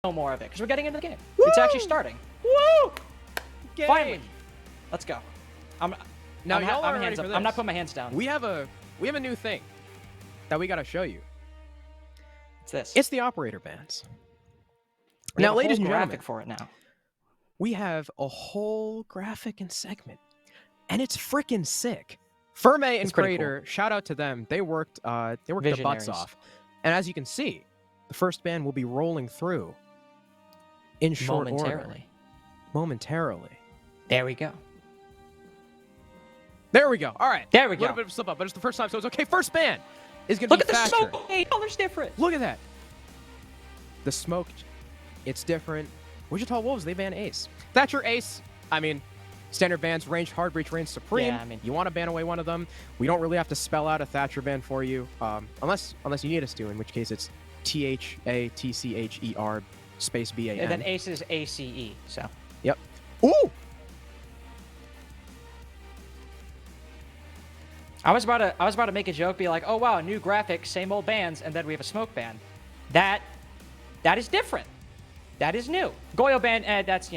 no more of it because we're getting into the game. Woo! It's actually starting. Woo! Game. Finally. Let's go. Now y'all are ready for this. I'm not putting my hands down. We have a new thing that we got to show you. It's this. It's the operator bands. We Now, have a ladies whole and graphic gentlemen, for it now. we have a whole graphic and segment, and it's freaking sick. Ferme and It's pretty Crater, shout out to them. They worked their butts Visionaries. off, and as you can see, the first band will be rolling through in short order. Momentarily. There we go. There we go. All right. There we A little go. bit of a slip up, but it's the first time, so it's okay. First band is going to Look be at the Thatcher. smoke. Hey, color's different. Look at that. The smoke, it's different. Wichita Wolves, they ban Ace. Thatcher, Ace, I mean, standard bans, ranged, hard breach, range supreme. Yeah, I mean, you want to ban away one of them. We don't really have to spell out a Thatcher ban for you, unless you need us to, in which case it's THATCHER space BAN. and then Ace is ACE. So. Yep. Ooh! I was about to make a joke, be like, "Oh wow, new graphics, same old bands," and then we have a smoke ban. That is different. That is new. Goyo ban, that's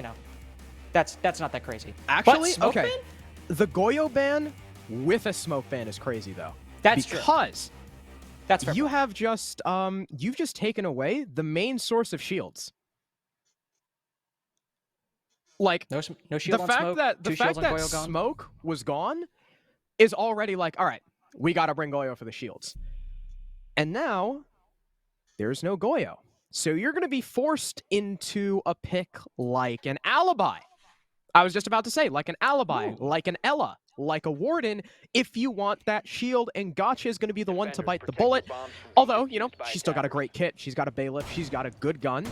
that's not that crazy. Actually, But smoke okay. ban? The Goyo ban with a smoke ban is crazy though. That's true. Because That's fair you point. have just you've just taken away the main source of shields. Like no shield the on fact smoke. that Two shields on Goyo gone. smoke was gone is already like, all right, we got to bring Goyo for the shields. And now there's no Goyo. So you're going to be forced into a pick like an alibi. I was just about to say, like an alibi, Ooh. like an Ella, like a Warden, if you want that shield, and Gotcha is going to be the one to bite the bullet. Although, you know, she's still got a great kit. She's got a bailiff. She's got a good gun.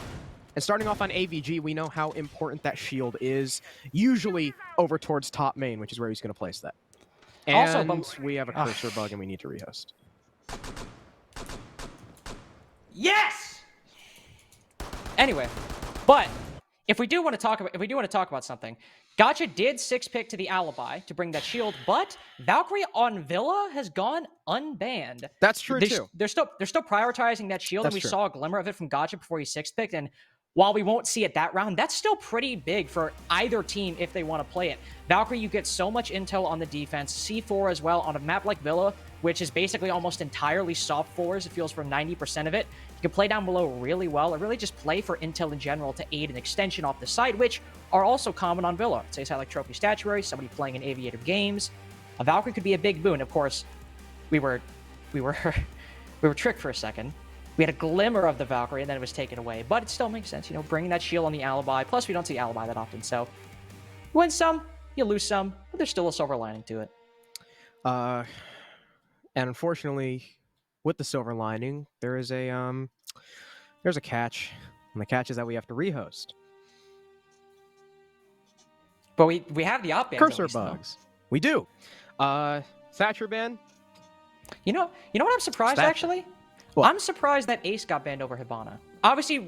And starting off on AVG, we know how important that shield is, usually over towards top main, which is where he's going to place that. And Also, we have a cursor bug, and we need to rehost. Yes. Anyway, but if we do want to talk about something, Gotcha did 6-pick to the alibi to bring that shield, but Valkyrie on Villa has gone unbanned. That's true too. They're still prioritizing that shield, That's and we true. saw a glimmer of it from Gotcha before he 6-picked. And while we won't see it that round, that's still pretty big for either team if they want to play it. Valkyrie, you get so much intel on the defense. C4 as well on a map like Villa, which is basically almost entirely soft fours. It feels for 90% of it. You can play down below really well, or really just play for intel in general to aid an extension off the side, which are also common on Villa. Say side like Trophy Statuary, somebody playing in Aviator games. A Valkyrie could be a big boon. Of course, we were tricked for a second. We had a glimmer of the Valkyrie, and then it was taken away. But it still makes sense, you know, bringing that shield on the alibi. Plus, we don't see alibi that often, so you win some, you lose some, but there's still a silver lining to it. And unfortunately, with the silver lining, there's a catch, and the catch is that we have to rehost. But we have the op bans. Cursor bugs. We do. Thatcher ban. You know what I'm surprised actually? What? I'm surprised that Ace got banned over Hibana. Obviously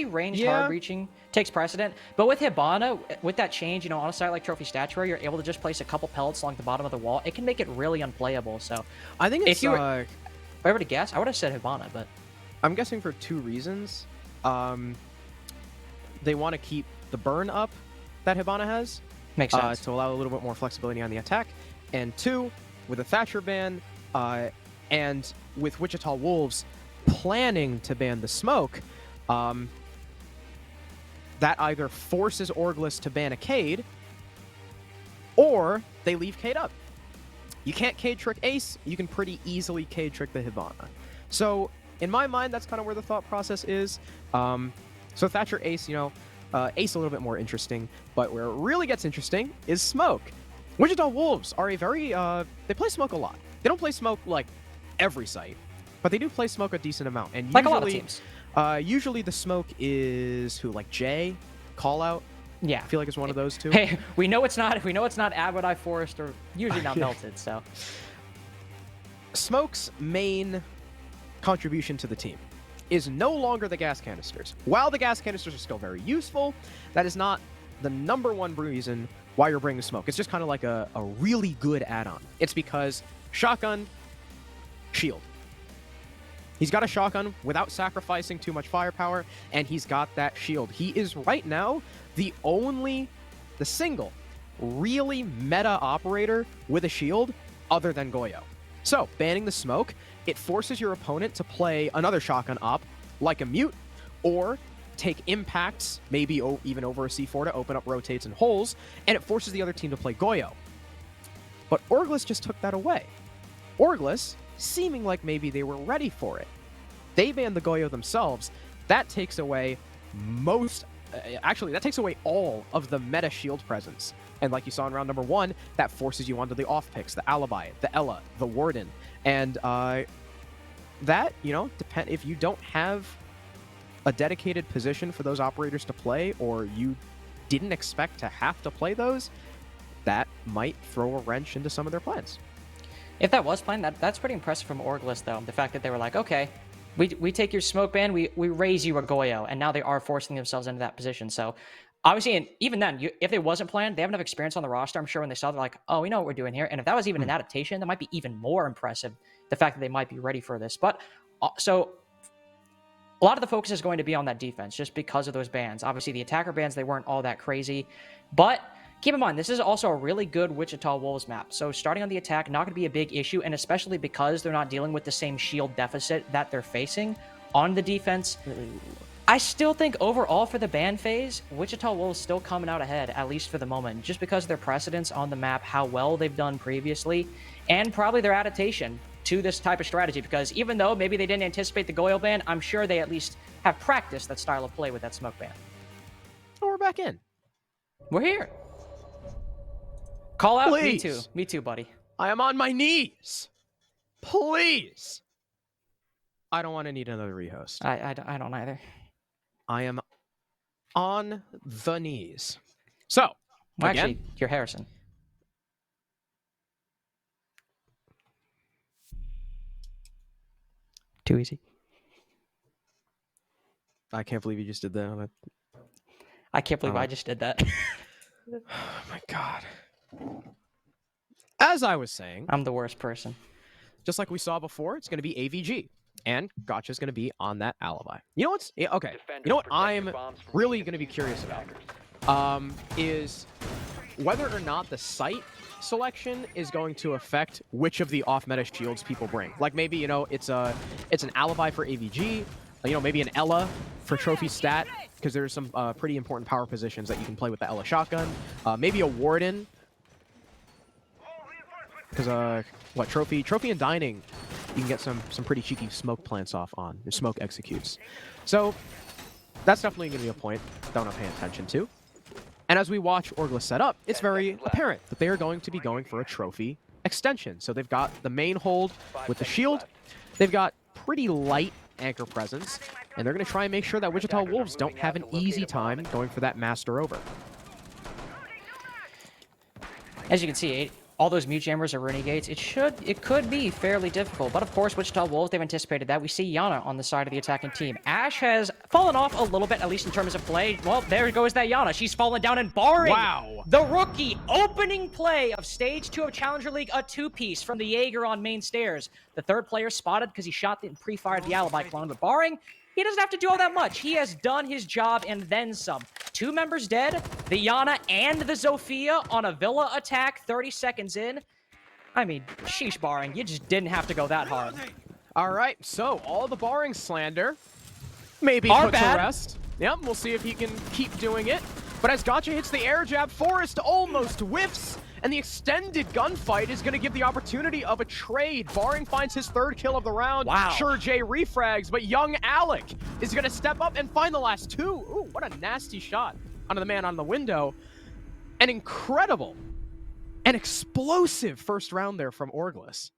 ranged hard reaching takes precedent, but with Hibana, with that change, you know, on a site like Trophy Statuary, you're able to just place a couple pellets along the bottom of the wall. It can make it really unplayable. So I think it's if I were to guess, I would have said Hibana, but I'm guessing for two reasons. They want to keep the burn up that Hibana has. Makes sense. To allow a little bit more flexibility on the attack. And two, with a Thatcher ban, and with Wichita Wolves planning to ban the smoke, that either forces Orgless to ban a Cade, or they leave Cade up. You can't Cade trick Ace, you can pretty easily Cade trick the Hibana. So, in my mind, that's kind of where the thought process is. So Thatcher Ace, you know, Ace a little bit more interesting, but where it really gets interesting is smoke. Wichita Wolves are a very, they play smoke a lot. They don't play smoke, like, every site, but they do play smoke a decent amount. And like usually, a lot of teams. Usually the smoke is, like Jay, Call Out? Yeah. I feel like it's one of those two. Hey, we know it's not Abadai Forest or usually not Melted, so. Smoke's main contribution to the team is no longer the gas canisters. While the gas canisters are still very useful, that is not the number one reason why you're bringing smoke. It's just kind of like a really good add-on. It's because shotgun, shield. He's got a shotgun without sacrificing too much firepower, and he's got that shield. He is right now the single really meta operator with a shield other than Goyo. So, banning the smoke, it forces your opponent to play another shotgun op, like a mute, or take impacts, maybe even over a C4 to open up rotates and holes, and it forces the other team to play Goyo. But Orgless just took that away. Orgless, seeming like maybe they were ready for it. They banned the Goyo themselves. That takes away that takes away all of the meta shield presence. And like you saw in round number 1, that forces you onto the off picks, the Alibi, the Ella, the Warden. And that, if you don't have a dedicated position for those operators to play, or you didn't expect to have to play those, that might throw a wrench into some of their plans. If that was planned, that's pretty impressive from Orgless, though. The fact that they were like, okay, we take your smoke ban, we raise you a Goyo, and now they are forcing themselves into that position. So obviously, and even then, if it wasn't planned, they have enough experience on the roster. I'm sure when they saw, they're like, oh, we know what we're doing here. And if that was even an adaptation, that might be even more impressive, the fact that they might be ready for this. But so a lot of the focus is going to be on that defense just because of those bans. Obviously, the attacker bans, they weren't all that crazy. But keep in mind, this is also a really good Wichita Wolves map. So starting on the attack, not going to be a big issue, and especially because they're not dealing with the same shield deficit that they're facing on the defense. I still think overall for the ban phase, Wichita Wolves still coming out ahead, at least for the moment, just because of their precedence on the map, how well they've done previously, and probably their adaptation to this type of strategy, because even though maybe they didn't anticipate the Goyo ban, I'm sure they at least have practiced that style of play with that smoke ban. Oh, we're back in. We're here. Call out. Please. Me too. Me too, buddy. I am on my knees. Please. I don't want to need another rehost. I don't either. I am on the knees. So, well, again, actually, you're Harrison. Too easy. I can't believe you just did that. I can't believe I just did that. Oh my god. As I was saying, I'm the worst person. Just like we saw before, it's going to be AVG. And Gotcha's going to be on that Alibi. You know what's... Okay. You know what I'm really going to be curious about? Is whether or not the site selection is going to affect which of the off-meta shields people bring. Like maybe, it's an Alibi for AVG, maybe an Ella for trophy stat, because there's some pretty important power positions that you can play with the Ella shotgun. Maybe a Warden, because trophy and dining, you can get some pretty cheeky smoke plants off on, or smoke executes. So that's definitely going to be a point that I want to pay attention to. And as we watch Orgless set up, it's very apparent that they are going to be going for a trophy extension. So they've got the main hold with the shield. They've got pretty light anchor presence, and they're going to try and make sure that Wichita Wolves don't have an easy time going for that master over. As you can see, all those mute jammers are Renegates. It could be fairly difficult, but of course, Wichita Wolves, they've anticipated that. We see Yana on the side of the attacking team. Ash has fallen off a little bit, at least in terms of play. Well, there goes that Yana. She's fallen down and barring the rookie opening play of Stage 2 of Challenger League, a two-piece from the Jaeger on main stairs. The third player spotted because he shot and pre-fired the Alibi clone, but barring, he doesn't have to do all that much. He has done his job and then some. 2 members dead, the Yana and the Zofia on a Villa attack 30 seconds in. I mean, sheesh, barring. You just didn't have to go that hard. All right, so all the barring slander maybe Our put bad. to rest. Yep, we'll see if he can keep doing it. But as Gotcha hits the air jab, Forrest almost whiffs, and the extended gunfight is going to give the opportunity of a trade. Barring finds his 3rd kill of the round. Wow. Sure, Jay refrags, but young Alec is going to step up and find the last 2. Ooh, what a nasty shot onto the man on the window. An incredible and explosive first round there from Orgless.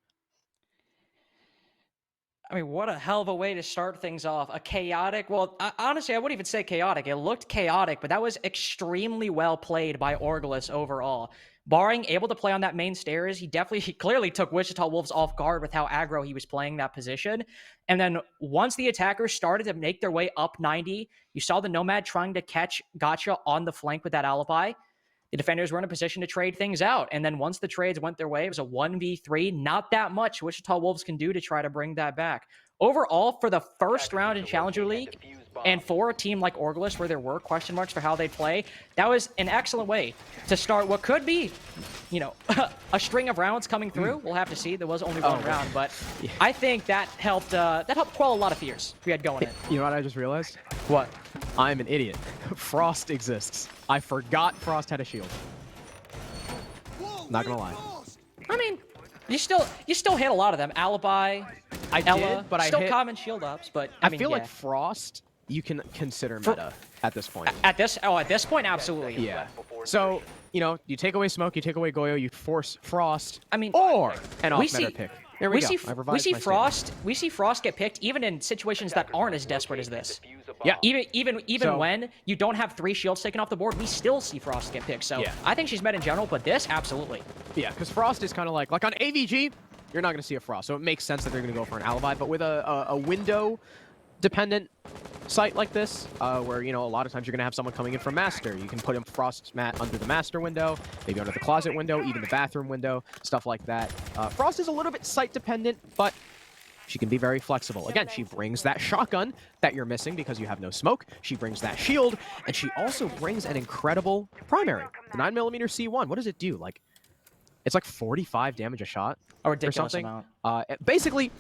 I mean, what a hell of a way to start things off. A chaotic, well, honestly, I wouldn't even say chaotic. It looked chaotic, but that was extremely well played by Orgless overall. Barring able to play on that main stairs, he clearly took Wichita Wolves off guard with how aggro he was playing that position. And then once the attackers started to make their way up 90, you saw the Nomad trying to catch Gotcha on the flank with that Alibi. the defenders were in a position to trade things out. And then once the trades went their way, it was a 1v3. Not that much Wichita Wolves can do to try to bring that back. Overall, for the first round in Challenger League, and for a team like Orgless, where there were question marks for how they'd play, that was an excellent way to start what could be, you know, a string of rounds coming through. We'll have to see. There was only one round, but yeah. I think that helped quell a lot of fears we had going in. You know what I just realized? What? I'm an idiot. Frost exists. I forgot Frost had a shield. Not gonna lie. I mean, you still hit a lot of them. Alibi, Ella, did, but still I hit, common shield ups, but I mean, feel yeah. like Frost you can consider meta at this point. At this point, absolutely. Yeah. So, you know, you take away Smoke, you take away Goyo, you force Frost. I mean, or an off-meta pick. There we go. We see Frost. We see Frost get picked even in situations that aren't as desperate as this. Yeah. Even so, when you don't have 3 shields taken off the board, we still see Frost get picked. So yeah. I think she's met in general, but this absolutely. Yeah, because Frost is kind of like on AVG, you're not going to see a Frost, so it makes sense that they're going to go for an Alibi. But with a window-dependent site like this, where, you know, a lot of times you're going to have someone coming in from Master. You can put him Frost's mat under the Master window, maybe under the closet window, even the bathroom window, stuff like that. Frost is a little bit site-dependent, but she can be very flexible. Again, she brings that shotgun that you're missing because you have no smoke. She brings that shield, and she also brings an incredible primary. The 9mm C1, what does it do? Like, it's like 45 damage a shot a ridiculous or something. Amount. Basically,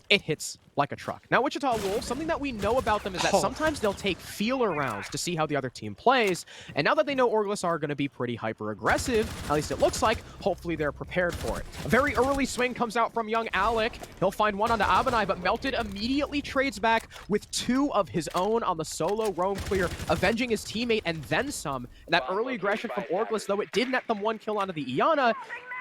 it hits like a truck. Now, Wichita Wolves, something that we know about them is that sometimes they'll take feeler rounds to see how the other team plays. And now that they know Orgless are going to be pretty hyper-aggressive, at least it looks like, hopefully they're prepared for it. A very early swing comes out from young Alec. He'll find one onto Abinai, but Melted immediately trades back with 2 of his own on the solo roam clear, avenging his teammate and then some. And that early aggression from Orgless, though it did net them 1 kill onto the Iana,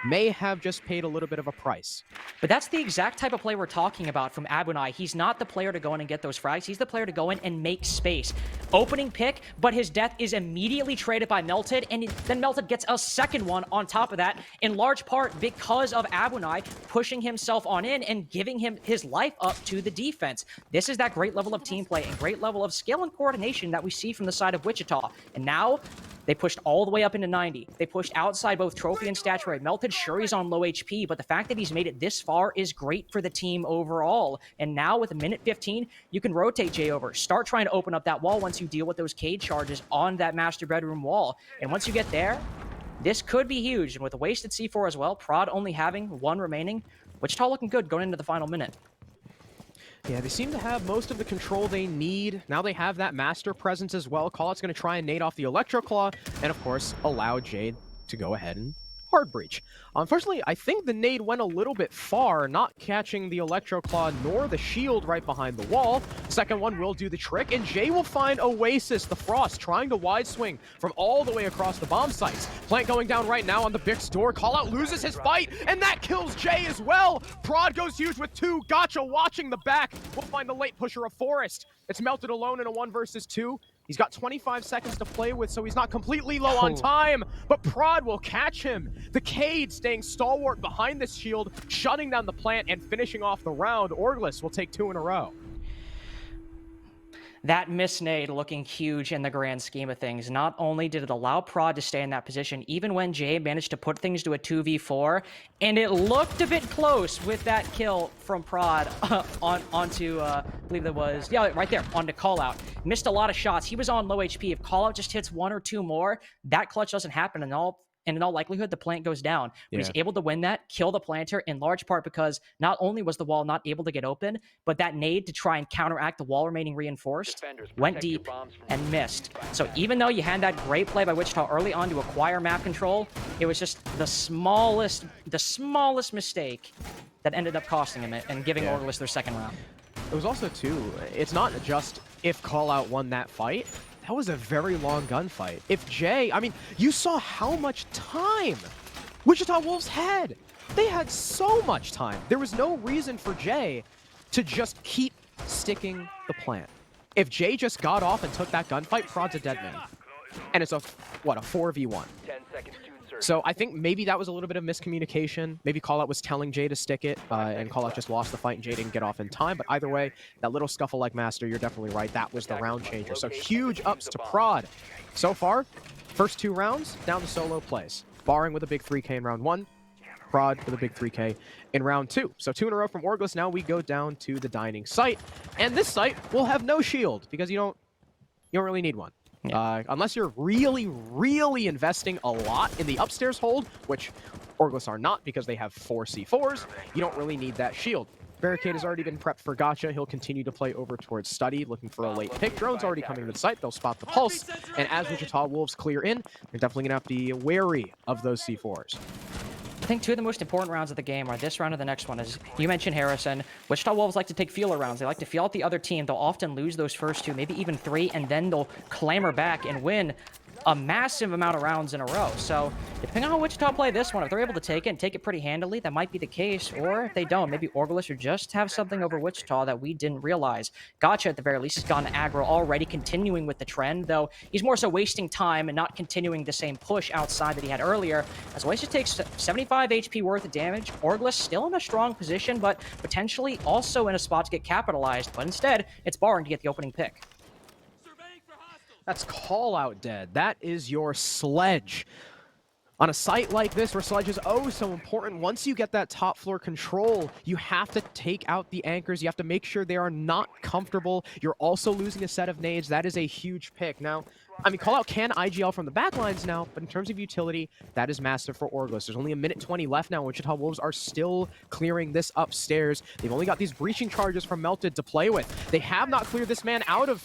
may have just paid a little bit of a price. But that's the exact type of play we're talking about from Abunai. He's not the player to go in and get those frags. He's the player to go in and make space. Opening pick, but his death is immediately traded by Melted, and then Melted gets a second one on top of that, in large part because of Abunai pushing himself on in and giving him his life up to the defense. This is that great level of team play and great level of skill and coordination that we see from the side of Wichita. And now, they pushed all the way up into 90. They pushed outside both Trophy and Statuary. Melted, sure, he's on low HP, but the fact that he's made it this far is great for the team overall. And now with a minute 15, you can rotate Jay over. Start trying to open up that wall once you deal with those cage charges on that master bedroom wall. And once you get there, this could be huge. And with a wasted C4 as well, Prod only having 1 remaining, Wichita looking good going into the final minute. Yeah, they seem to have most of the control they need. Now they have that Master presence as well. Callout's going to try and nade off the Electro Claw, and of course, allow Jade to go ahead and hard breach. Unfortunately, I think the nade went a little bit far, not catching the Electro Claw nor the shield right behind the wall. Second one will do the trick, and Jay will find Oasis, the Frost, trying to wide swing from all the way across the bomb sites. Plant going down right now on the Bix door. Callout loses his fight, and that kills Jay as well. Prod goes huge with 2. Gotcha watching the back. We'll find the late pusher of Forest. It's Melted alone in a 1 versus 2. He's got 25 seconds to play with, so he's not completely low on time, but Prod will catch him. The Cade staying stalwart behind this shield, shutting down the plant and finishing off the round. Orgless will take 2 in a row. That miss nade looking huge in the grand scheme of things. Not only did it allow Prod to stay in that position, even when Jay managed to put things to a 2v4, and it looked a bit close with that kill from Prod onto, I believe that was, yeah, right there, onto Callout. Missed a lot of shots. He was on low HP. If Callout just hits 1 or 2 more, that clutch doesn't happen, and in all likelihood, the plant goes down. But he's able to win that, kill the planter, in large part because not only was the wall not able to get open, but that nade to try and counteract the wall remaining reinforced went deep and missed. So even though you had that great play by Wichita early on to acquire map control, it was just the smallest mistake that ended up costing him it and giving Orgless their second round. It was also, too, it's not just if Callout won that fight. That was a very long gunfight. If Jay, I mean, you saw how much time Wichita Wolves had. They had so much time. There was no reason for Jay to just keep sticking the plant. If Jay just got off and took that gunfight, Prod's a dead man. And it's a 4v1. 10 seconds to insert. So I think maybe that was a little bit of miscommunication. Maybe Callout was telling Jay to stick it, and Callout just lost the fight and Jay didn't get off in time. But either way, that little scuffle like Master, you're definitely right. That was the round changer. So huge ups to Prod. So far, First 2 rounds, down to solo plays. Barring with a big 3K in round 1, Prod with a big 3K in round 2. So 2 in a row from Orgless. Now we go down to the dining site. And this site will have no shield because you don't really need one. Yeah. Unless you're really investing a lot in the upstairs hold, which Orgless are not because they have 4 C4s, you don't really need that shield. Barricade has already been prepped for Gotcha. He'll continue to play over towards Study, looking for a late pick. Drone's already coming to the site. They'll spot the pulse. And as Wichita Wolves clear in, they're definitely going to have to be wary of those C4s. I think 2 of the most important rounds of the game are this round and the next one. As you mentioned, Harrison, Wichita Wolves like to take feeler rounds. They like to feel out the other team. They'll often lose those first 2, maybe even 3, and then they'll clamor back and win a massive amount of rounds in a row. So depending on how Wichita play this one, if they're able to take it and take it pretty handily, that might be the case. Or if they don't, maybe Orgless should just have something over Wichita that we didn't realize. Gotcha, at the very least, has gone aggro already, continuing with the trend, though he's more so wasting time and not continuing the same push outside that he had earlier. As Oasis takes 75 HP worth of damage, Orgless still in a strong position, but potentially also in a spot to get capitalized. But instead, it's Barring to get the opening pick. That's call out dead. That is your sledge. On a site like this where sledge is oh so important, once you get that top floor control, you have to take out the anchors. You have to make sure they are not comfortable. You're also losing a set of nades. That is a huge pick. Now, I mean, call out can IGL from the backlines now, but in terms of utility, that is massive for Orgless. There's only a minute 20 left now. Wichita Wolves are still clearing this upstairs. They've only got these breaching charges from Melted to play with. They have not cleared this man out of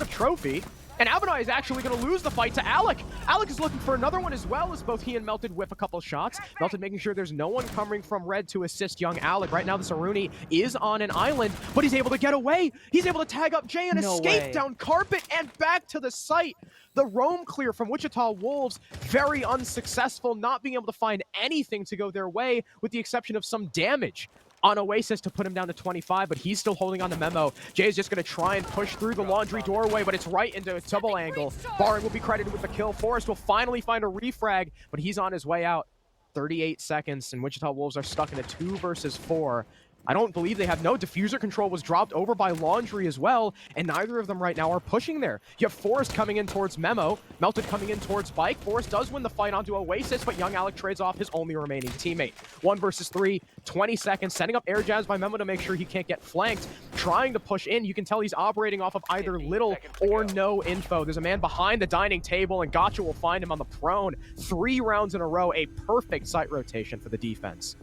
trophy. And Avenai is actually going to lose the fight to Alec. Alec is looking for another one as well, as both he and Melted whiff a couple shots. Melted making sure there's no one coming from red to assist young Alec. Right now, the Saruni is on an island, but he's able to get away. He's able to tag up Jay and escape down carpet and back to the site. The roam clear from Wichita Wolves, very unsuccessful, not being able to find anything to go their way, with the exception of some damage on Oasis to put him down to 25, but he's still holding on to Memo. Jay is just going to try and push through the laundry doorway, but it's right into a double angle. Barring will be credited with the kill. Forrest will finally find a refrag, but he's on his way out. 38 seconds, and Wichita Wolves are stuck in a 2 versus 4. I don't believe they have no diffuser control was dropped over by Laundry as well, and neither of them right now are pushing there. You have Forrest coming in towards Memo, Melted coming in towards Bike. Forrest does win the fight onto Oasis, but young Alec trades off his only remaining teammate. 1 versus 3, 20 seconds, setting up air jabs by Memo to make sure he can't get flanked. Trying to push in, you can tell he's operating off of either little or no info. There's a man behind the dining table, and Gotcha will find him on the prone. 3 rounds in a row, a perfect site rotation for the defense.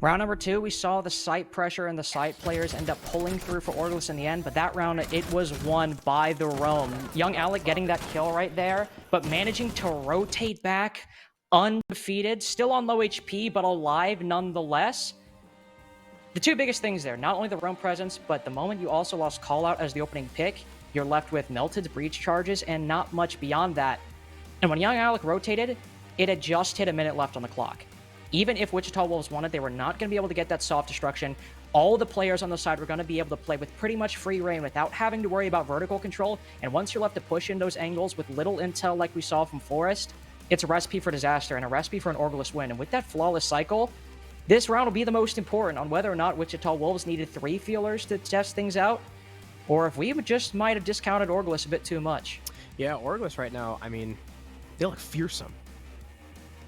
Round number 2, we saw the site pressure and the site players end up pulling through for Orgless in the end, but that round, it was won by the roam. Young Alec getting that kill right there, but managing to rotate back, undefeated, still on low HP, but alive nonetheless. The 2 biggest things there, not only the roam presence, but the moment you also lost callout as the opening pick, you're left with Melted's breach charges and not much beyond that. And when young Alec rotated, it had just hit a minute left on the clock. Even if Wichita Wolves wanted, they were not going to be able to get that soft destruction. All the players on the side were going to be able to play with pretty much free reign without having to worry about vertical control. And once you're left to push in those angles with little intel like we saw from Forrest, it's a recipe for disaster and a recipe for an Orgless win. And with that flawless cycle, this round will be the most important on whether or not Wichita Wolves needed 3 feelers to test things out, or if we just might have discounted Orgless a bit too much. Yeah, Orgless right now, I mean, they look fearsome.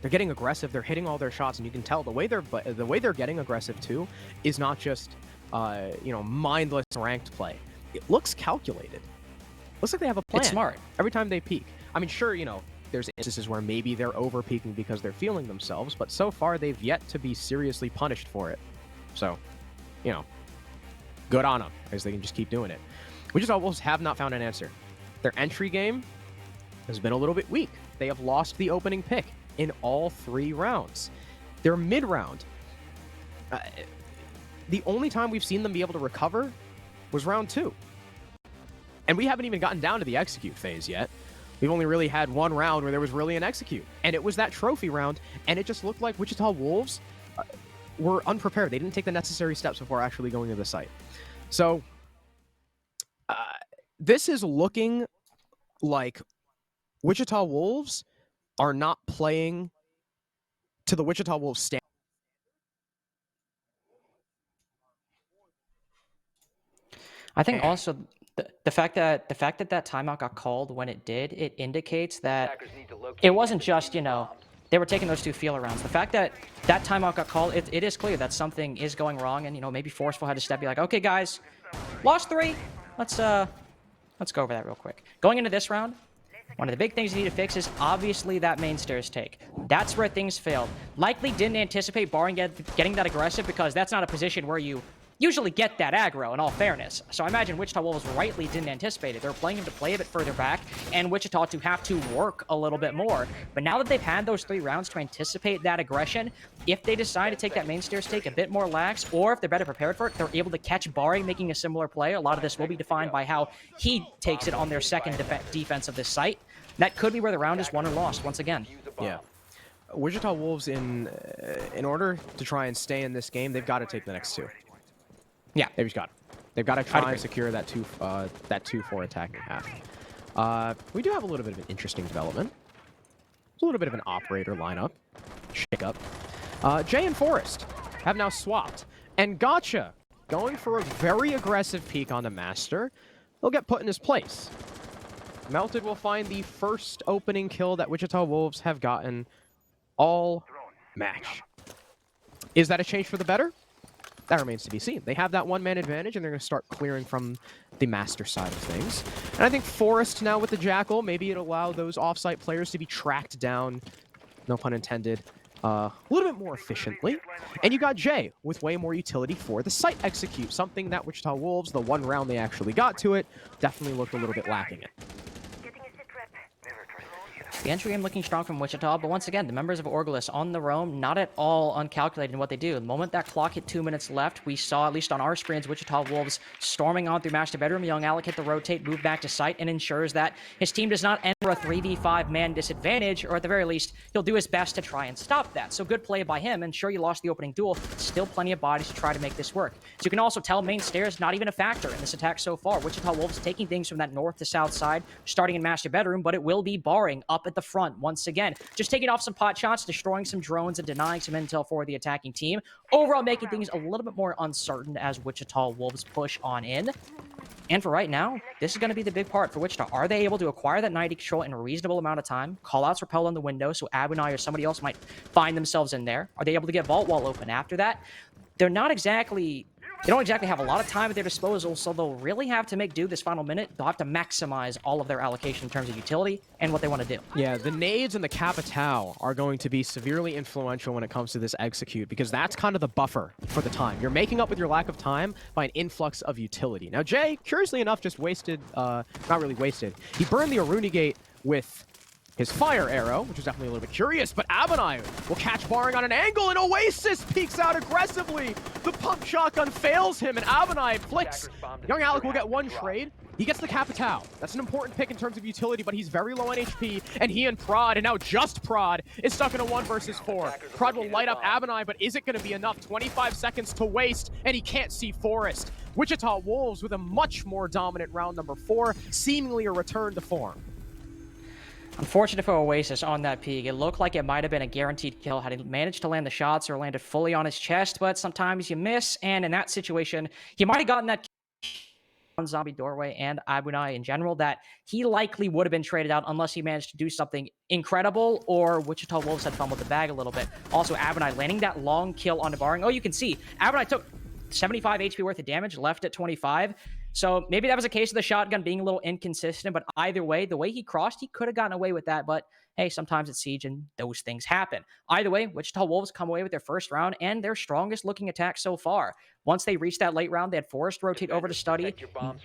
They're getting aggressive. They're hitting all their shots, and you can tell the way they're getting aggressive too is not just mindless ranked play. It looks calculated. Looks like they have a plan. It's smart. Every time they peak. I mean, sure, there's instances where maybe they're over peaking because they're feeling themselves, but so far they've yet to be seriously punished for it. So, good on them, because they can just keep doing it. Wichita Wolves have not found an answer. Their entry game has been a little bit weak. They have lost the opening pick in all 3 rounds. Their mid-round, the only time we've seen them be able to recover was round 2. And we haven't even gotten down to the execute phase yet. We've only really had 1 round where there was really an execute. And it was that trophy round, and it just looked like Wichita Wolves were unprepared. They didn't take the necessary steps before actually going to the site. So, this is looking like Wichita Wolves are not playing to the Wichita Wolves standard. I think also the fact that that timeout got called when it did, it indicates that it wasn't just, they were taking those 2 feel rounds. The fact that that timeout got called, it is clear that something is going wrong, and maybe Forceful had to step, be like, okay, guys, lost 3. Let's go over that real quick. Going into this round, one of the big things you need to fix is obviously that main stairs take. That's where things failed. Likely didn't anticipate Barring getting that aggressive, because that's not a position where you usually get that aggro, in all fairness. So I imagine Wichita Wolves rightly didn't anticipate it. They were playing him to play a bit further back, and Wichita to have to work a little bit more. But now that they've had those 3 rounds to anticipate that aggression, if they decide to take that main stairs take a bit more lax, or if they're better prepared for it, they're able to catch Barring making a similar play. A lot of this will be defined by how he takes it on their second defense of this site. That could be where the round is won or lost once again. Yeah. Wichita Wolves, in order to try and stay in this game, they've got to take the next 2. Yeah, they've got to. They've got to try and secure that 2-4 attacking half. We do have a little bit of an interesting development. A little bit of an operator lineup shake-up. Jay and Forrest have now swapped, and Gotcha, going for a very aggressive peek on the Master, will get put in his place. Melted will find the first opening kill that Wichita Wolves have gotten all match. Is that a change for the better? That remains to be seen. They have that 1-man advantage, and they're going to start clearing from the Master side of things. And I think Forrest now with the Jackal, maybe it'll allow those off-site players to be tracked down, no pun intended, a little bit more efficiently. And you got Jay with way more utility for the site execute, something that Wichita Wolves, the 1 round they actually got to it, definitely looked a little bit lacking in. The entry game looking strong from Wichita, but once again, the members of Orgless on the roam, not at all uncalculated in what they do. The moment that clock hit 2 minutes left, we saw, at least on our screens, Wichita Wolves storming on through master bedroom. Young Alec hit the rotate, move back to site, and ensures that his team does not enter a 3v5 man disadvantage, or at the very least, he'll do his best to try and stop that. So good play by him, and sure, you lost the opening duel, still plenty of bodies to try to make this work. So you can also tell main stairs not even a factor in this attack so far. Wichita Wolves taking things from that north to south side, starting in master bedroom, but it will be Barring up at the front once again. Just taking off some pot shots, destroying some drones, and denying some intel for the attacking team. Overall, making things a little bit more uncertain as Wichita Wolves push on in. And for right now, this is going to be the big part for Wichita. Are they able to acquire that 90 control in a reasonable amount of time? Callouts repel on the window, so Abunai or somebody else might find themselves in there. Are they able to get Vault Wall open after that? They don't exactly have a lot of time at their disposal, so they'll really have to make do this final minute. They'll have to maximize all of their allocation in terms of utility and what they want to do. Yeah, the nades and the Capitao are going to be severely influential when it comes to this execute, because that's kind of the buffer for the time. You're making up with your lack of time by an influx of utility. Now, Jay, curiously enough, just wasted, not really wasted. He burned the Aruni Gate with his fire arrow, which is definitely a little bit curious, but Abunai will catch Barring on an angle, and Oasis peeks out aggressively. The pump shotgun fails him, and Abunai flicks. Young Alec will get 1 trade. He gets the Capitao. That's an important pick in terms of utility, but he's very low on HP, and he and Prod, and now just Prod, is stuck in a 1 versus 4. Prod will light up Abunai, but is it going to be enough? 25 seconds to waste, and he can't see Forrest. Wichita Wolves with a much more dominant round number 4, seemingly a return to form. Unfortunate for Oasis on that peak. It looked like it might have been a guaranteed kill had he managed to land the shots or landed fully on his chest, but sometimes you miss, and in that situation, he might have gotten that on Zombie Doorway and Abunai in general that he likely would have been traded out unless he managed to do something incredible or Wichita Wolves had fumbled the bag a little bit. Also, Abunai landing that long kill on the Barring. Oh, you can see, Abunai took 75 HP worth of damage, left at 25. So maybe that was a case of the shotgun being a little inconsistent, but either way, the way he crossed, he could have gotten away with that, but hey, sometimes it's Siege and those things happen. Either way, Wichita Wolves come away with their first round and their strongest looking attack so far. Once they reached that late round, they had Forrest rotate over to Study.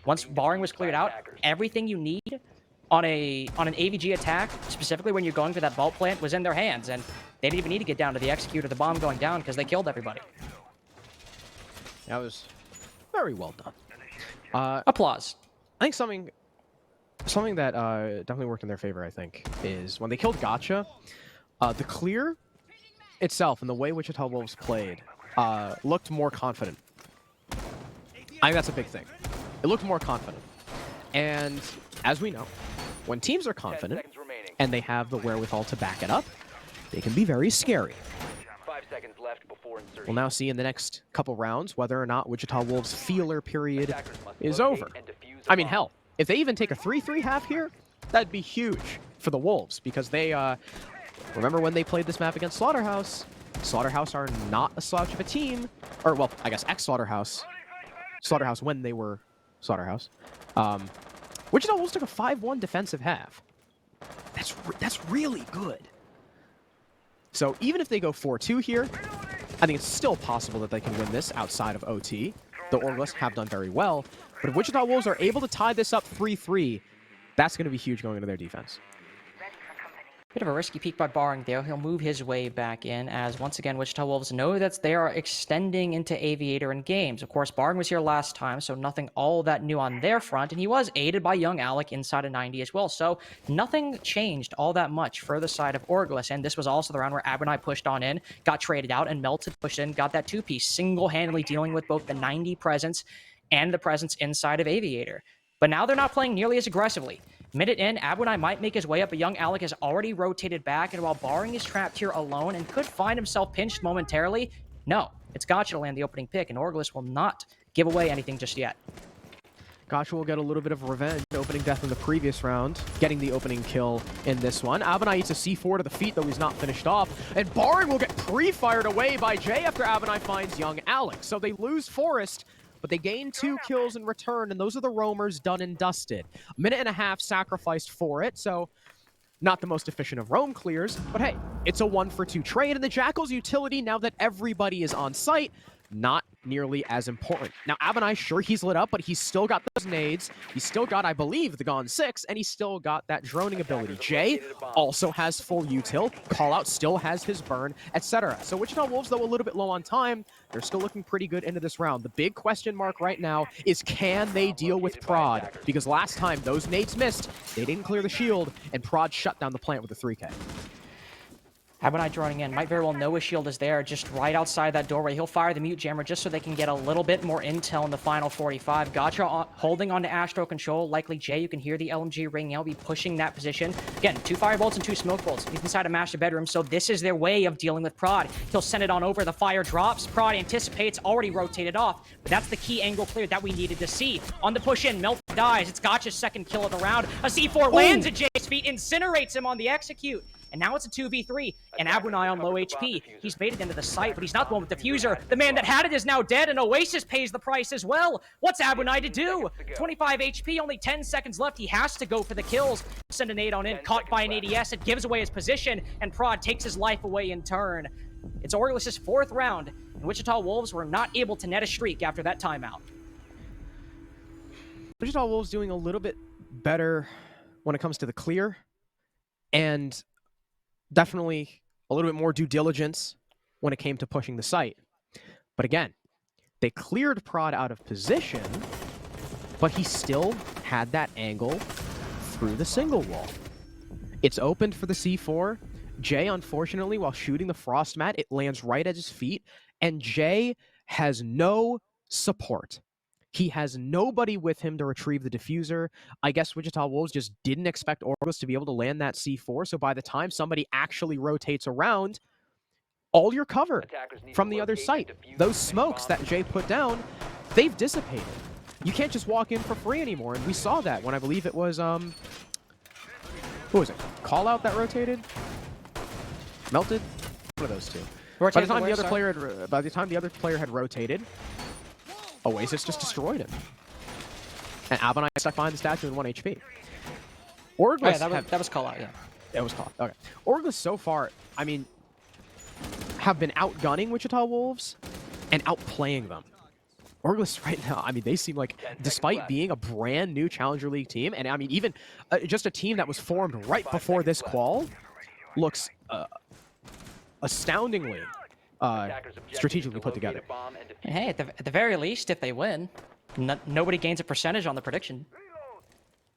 Once Barring was cleared out, everything you need on an AVG attack, specifically when you're going for that vault plant, was in their hands, and they didn't even need to get down to the execute or the bomb going down because they killed everybody. That was very well done. Applause. I think something that definitely worked in their favor, I think, is when they killed Gotcha, the clear itself and the way Wichita Wolves played looked more confident. I think that's a big thing. It looked more confident. And as we know, when teams are confident and they have the wherewithal to back it up, they can be very scary. seconds left before insertion. We'll now see in the next couple rounds whether or not Wichita Wolves' feeler period Attackers must is locate over. and defuse a I mean, bomb. hell, if they even take a 3-3 half here, that'd be huge for the Wolves because they, remember when they played this map against Slaughterhouse? Slaughterhouse are not a slouch of a team. Or, well, I guess ex-Slaughterhouse. Slaughterhouse when they were Slaughterhouse. Wichita Wolves took a 5-1 defensive half. That's really good. So even if they go 4-2 here, I think it's still possible that they can win this outside of OT. The Orgless have done very well. But if Wichita Wolves are able to tie this up 3-3, that's going to be huge going into their defense. Bit of a risky peek by Barring there. He'll move his way back in as, once again, Wichita Wolves know that they are extending into Aviator in games. Of course, Barring was here last time, so nothing all that new on their front, and he was aided by young Alec inside of 90 as well, so nothing changed all that much for the side of Orgless, and this was also the round where Abernai pushed on in, got traded out, and Melted pushed in, got that two-piece, single-handedly dealing with both the 90 presence and the presence inside of Aviator. But now they're not playing nearly as aggressively. Minute in, Abunai might make his way up, but young Alec has already rotated back, and while Barring is trapped here alone and could find himself pinched momentarily, no, it's Gotcha to land the opening pick, and Orgless will not give away anything just yet. Gotcha will get a little bit of revenge, opening death in the previous round, getting the opening kill in this one. Abunai eats a C4 to the feet, though he's not finished off, and Barring will get pre-fired away by Jay after Abunai finds young Alec. So they lose Forest, but they gain 2 kills in return, and those are the roamers done and dusted. A minute and a half sacrificed for it, so not the most efficient of roam clears, but hey, it's a 1-for-2 trade, and the Jackal's utility, now that everybody is on site, not nearly as important. Now, Abunai, sure, he's lit up, but he's still got those nades. He's still got, I believe, the Gone 6, and he's still got that droning ability. Jay also has full util. Callout still has his burn, etc. So Wichita Wolves, though a little bit low on time, they're still looking pretty good into this round. The big question mark right now is, can they deal with Prod? Because last time those nades missed, they didn't clear the shield, and Prod shut down the plant with a 3K. Abunai droning in. Might very well know his shield is there, just right outside that doorway. He'll fire the mute jammer just so they can get a little bit more intel in the final 45. Gotcha holding on to Astro Control. Likely Jay, you can hear the LMG ringing out, be pushing that position. Again, 2 firebolts and 2 smoke bolts. He's inside a master bedroom, so this is their way of dealing with Prod. He'll send it on over. The fire drops. Prod anticipates, already rotated off. But that's the key angle cleared that we needed to see. On the push in, Melt dies. It's Gotcha's second kill of the round. A C4 lands at Jay's feet, incinerates him on the execute. And now it's a 2v3, and Abunai on low HP. He's made it into the site, but he's not the one with diffuser. The man that had it is now dead, and Oasis pays the price as well. What's Abunai to do? 25 HP, only 10 seconds left. He has to go for the kills. Send a nade on in, caught by an ADS. It gives away his position, and Prod takes his life away in turn. It's Orgless' 4th round, and Wichita Wolves were not able to net a streak after that timeout. Wichita Wolves doing a little bit better when it comes to the clear, and definitely a little bit more due diligence when it came to pushing the site. But again, they cleared Prod out of position, but he still had that angle through the single wall. It's opened for the C4. Jay, unfortunately, while shooting the frost mat, it lands right at his feet, and Jay has no support. He has nobody with him to retrieve the diffuser. I guess Wichita Wolves just didn't expect Orgless to be able to land that C4, so by the time somebody actually rotates around, all you're covered from the other site. Those smokes that Jay put down, they've dissipated. You can't just walk in for free anymore, and we saw that when I believe it was, who was it? Callout that rotated? Melted? One of those two. By the time the other player had rotated, Oasis just destroyed him. And Abunai stuck behind the statue in 1 HP. Orgless... Oh, yeah, that was Callout, yeah. It was Callout, okay. Orgless so far, I mean, have been outgunning Wichita Wolves and outplaying them. Orgless right now, I mean, they seem like, despite being a brand new Challenger League team, and I mean, even just a team that was formed right before this qual, looks astoundingly strategically put together. And hey, at the very least, if they win, nobody gains a percentage on the prediction.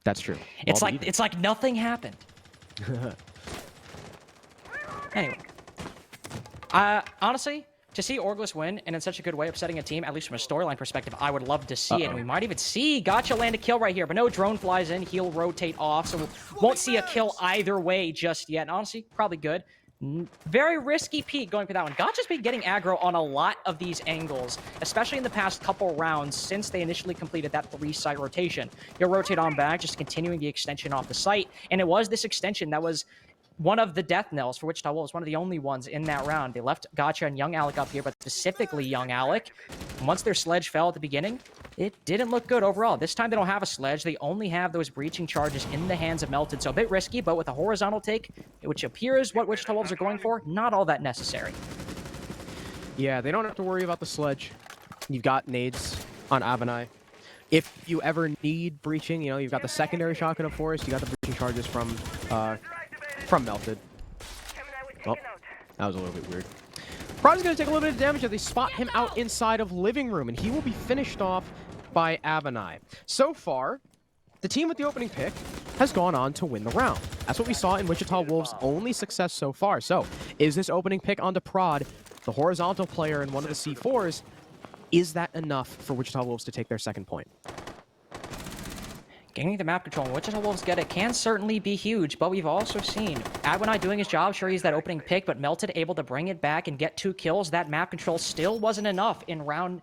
That's true. It's like nothing happened. Anyway, honestly, to see Orgless win and in such a good way, upsetting a team, at least from a storyline perspective, I would love to see it. And we might even see Gotcha land a kill right here, but no, drone flies in, he'll rotate off, so we won't see a kill either way just yet. And honestly, probably good. Very risky peek going for that one. Gotcha's been getting aggro on a lot of these angles, especially in the past couple rounds since they initially completed that 3-site rotation. He'll rotate on back, just continuing the extension off the site. And it was this extension that was one of the death knells for Wichita Wolves, one of the only ones in that round. They left Gotcha and Young Alec up here, but specifically Young Alec. Once their sledge fell at the beginning, it didn't look good overall. This time they don't have a sledge. They only have those breaching charges in the hands of Melted. So a bit risky, but with a horizontal take, which appears what Wichita Wolves are going for, not all that necessary. Yeah, they don't have to worry about the sledge. You've got nades on Avanai. If you ever need breaching, you know, you've got the secondary shotgun of Forest, you got the breaching charges from Melted. Oh, that was a little bit weird. Prod is going to take a little bit of damage as they spot him out inside of living room, and he will be finished off by Avanai. So far, the team with the opening pick has gone on to win the round. That's what we saw in Wichita Wolves' only success so far. So, is this opening pick onto Prod, the horizontal player in one of the C4s, is that enough for Wichita Wolves to take their second point? Gaining the map control and Wichita Wolves get it can certainly be huge, but we've also seen Adwenai doing his job. Sure, he's that opening pick, but Melted able to bring it back and get 2 kills. That map control still wasn't enough in round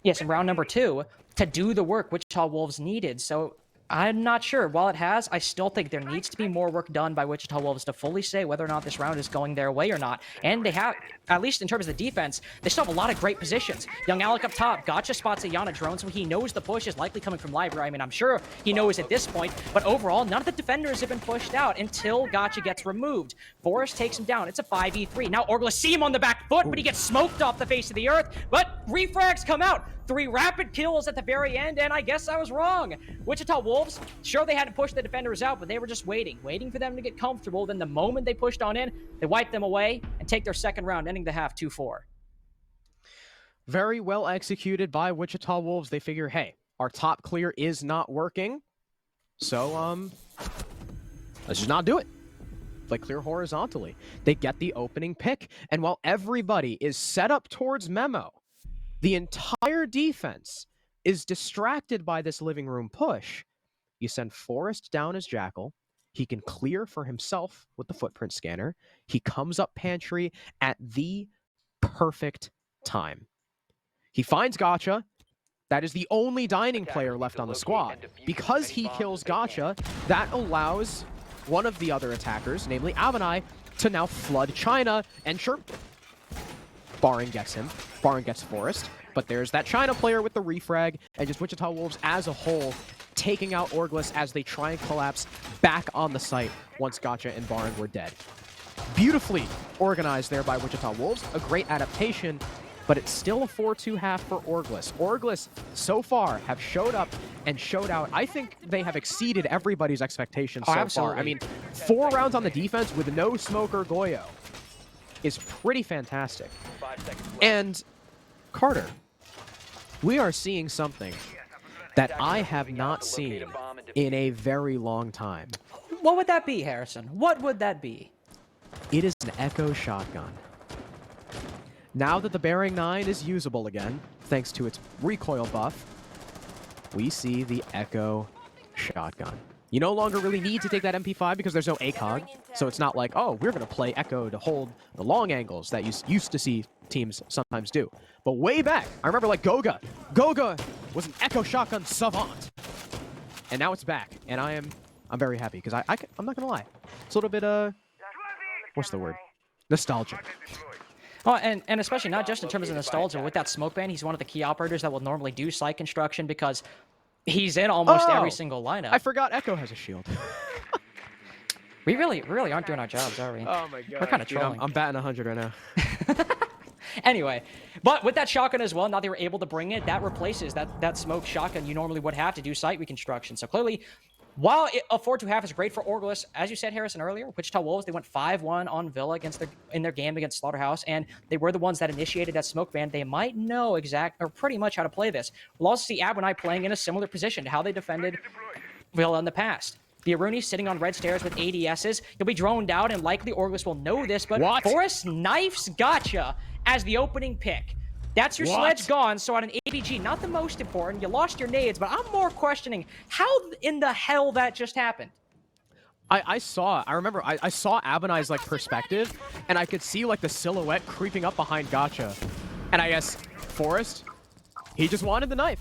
number 2 to do the work Wichita Wolves needed. So I'm not sure. While it has, I still think there needs to be more work done by Wichita Wolves to fully say whether or not this round is going their way or not. And they have, at least in terms of the defense, they still have a lot of great positions. Young Alec up top, Gotcha spots a Yana drone, so he knows the push is likely coming from library. I mean, I'm sure he knows at this point, but overall, none of the defenders have been pushed out until Gotcha gets removed. Forrest takes him down. It's a 5v3. Now Orgless see him on the back foot, but he gets smoked off the face of the earth, but refrags come out. 3 rapid kills at the very end, and I guess I was wrong. Wichita Wolves, sure they hadn't pushed the defenders out, but they were just waiting for them to get comfortable. Then the moment they pushed on in, they wiped them away and take their second round, ending the half 2-4. Very well executed by Wichita Wolves. They figure, hey, our top clear is not working, so let's just not do it. Like, clear horizontally. They get the opening pick, and while everybody is set up towards Memo, the entire defense is distracted by this living room push. You send Forrest down as Jackal. He can clear for himself with the footprint scanner. He comes up pantry at the perfect time. He finds Gotcha. That is the only dining player left on the squad. Because he kills Gotcha, that allows one of the other attackers, namely Avanai, to now flood China, and sure, Barring gets him. Barring gets Forrest. But there's that China player with the refrag, and just Wichita Wolves as a whole taking out Orgless as they try and collapse back on the site once Gotcha and Barring were dead. Beautifully organized there by Wichita Wolves. A great adaptation, but it's still a 4-2 half for Orgless. Orgless, so far, have showed up and showed out. I think they have exceeded everybody's expectations so absolutely. far. I mean, 4 rounds on the defense with no smoke or Goyo is pretty fantastic. And Carter, we are seeing something that I have not seen in a very long time. What would that be, Harrison? What would that be? It is an Echo shotgun. Now that the Bearing 9 is usable again, thanks to its recoil buff, we see the Echo shotgun. You no longer really need to take that MP5 because there's no ACOG, so it's not like, oh, we're going to play Echo to hold the long angles that you used to see teams sometimes do. But way back, I remember like Goga. Goga was an Echo shotgun savant. And now it's back, and I'm very happy because I'm not going to lie. It's a little bit, what's the word? Nostalgic. Oh, and especially not just in terms of nostalgia. With that smoke ban, he's one of the key operators that will normally do site construction because he's in almost every single lineup. I forgot Echo has a shield. We really aren't doing our jobs, are we? Oh my god. We're kind of trolling. I'm batting 100 right now. Anyway, but with that shotgun as well, now they were able to bring it. That replaces that smoke shotgun you normally would have to do site reconstruction. So clearly, while a 4-2 half is great for Orgless, as you said, Harrison, earlier, Wichita Wolves, they went 5-1 on Villa in their game against Slaughterhouse, and they were the ones that initiated that smoke ban. They might know pretty much how to play this. We'll also see Adwenai playing in a similar position to how they defended Villa in the past. The Aruni sitting on red stairs with ADSs. He'll be droned out, and likely Orgless will know this, but Forrest knifes Gotcha as the opening pick. That's your sledge gone, so on an ABG, not the most important. You lost your nades, but I'm more questioning how in the hell that just happened. I remember I saw Abanai's like perspective, and I could see like the silhouette creeping up behind Gotcha. And I guess Forrest, he just wanted the knife.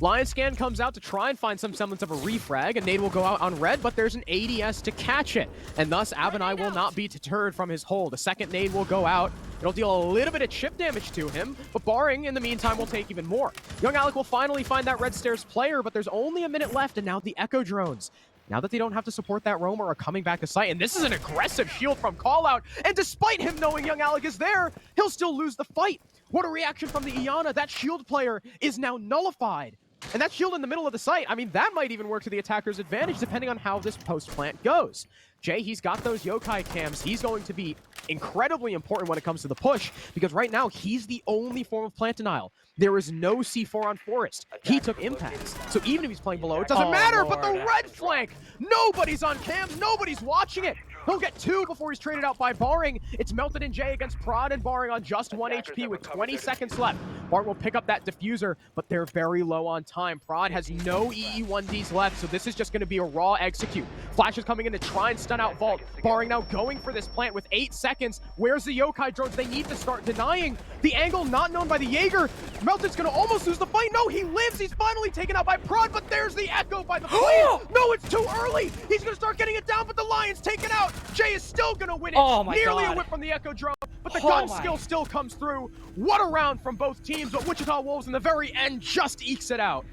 Lion Scan comes out to try and find some semblance of a refrag, and Nade will go out on red, but there's an ADS to catch it. And thus, Abanai will not be deterred from his hold. The second nade will go out. It'll deal a little bit of chip damage to him, but Barring, in the meantime, will take even more. Young Alec will finally find that red stairs player, but there's only a minute left, and now the Echo drones, now that they don't have to support that roamer, are coming back to site. And this is an aggressive shield from Callout, and despite him knowing Young Alec is there, he'll still lose the fight. What a reaction from the Iana. That shield player is now nullified. And that shield in the middle of the site, I mean, that might even work to the attacker's advantage depending on how this post-plant goes. Jay, he's got those yokai cams. He's going to be incredibly important when it comes to the push, because right now, he's the only form of plant denial. There is no C4 on Forest. He took impacts. So even if he's playing below, it doesn't matter, Lord. but the red flank! Nobody's on cams, nobody's watching it! He'll get 2 before he's traded out by Barring. It's Melted and Jay against Prod and Barring on just 1 HP with 20 seconds left. Barring will pick up that diffuser, but they're very low on time. Prod has no EE1Ds left, so this is just going to be a raw execute. Flash is coming in to try and stun out Vault. Barring now going for this plant with 8 seconds. Where's the yokai drones? They need to start denying. The angle not known by the Jaeger. Melton's going to almost lose the fight. No, he lives. He's finally taken out by Prod, but there's the echo by the plane. No, it's too early. He's going to start getting it down, but the Lion's taken out. Jay is still going to win it. Oh my Nearly God. a whip from the echo drone, but the gun skill still comes through. What a round from both teams, but Wichita Wolves in the very end just ekes it out.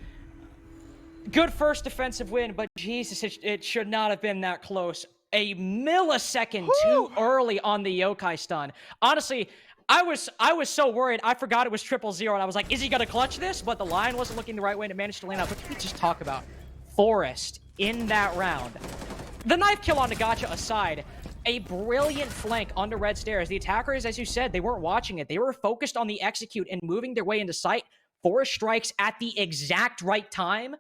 Good first defensive win, but Jesus, it should not have been that close. A millisecond too early on the yokai stun. Honestly, I was so worried. I forgot it was 000, and I was like, is he going to clutch this? But the Lion wasn't looking the right way, and it managed to land out. But can we just talk about Forrest in that round? The knife kill on Nagacha aside, a brilliant flank onto red stairs. The attackers, as you said, they weren't watching it. They were focused on the execute and moving their way into sight. Forrest strikes at the exact right time.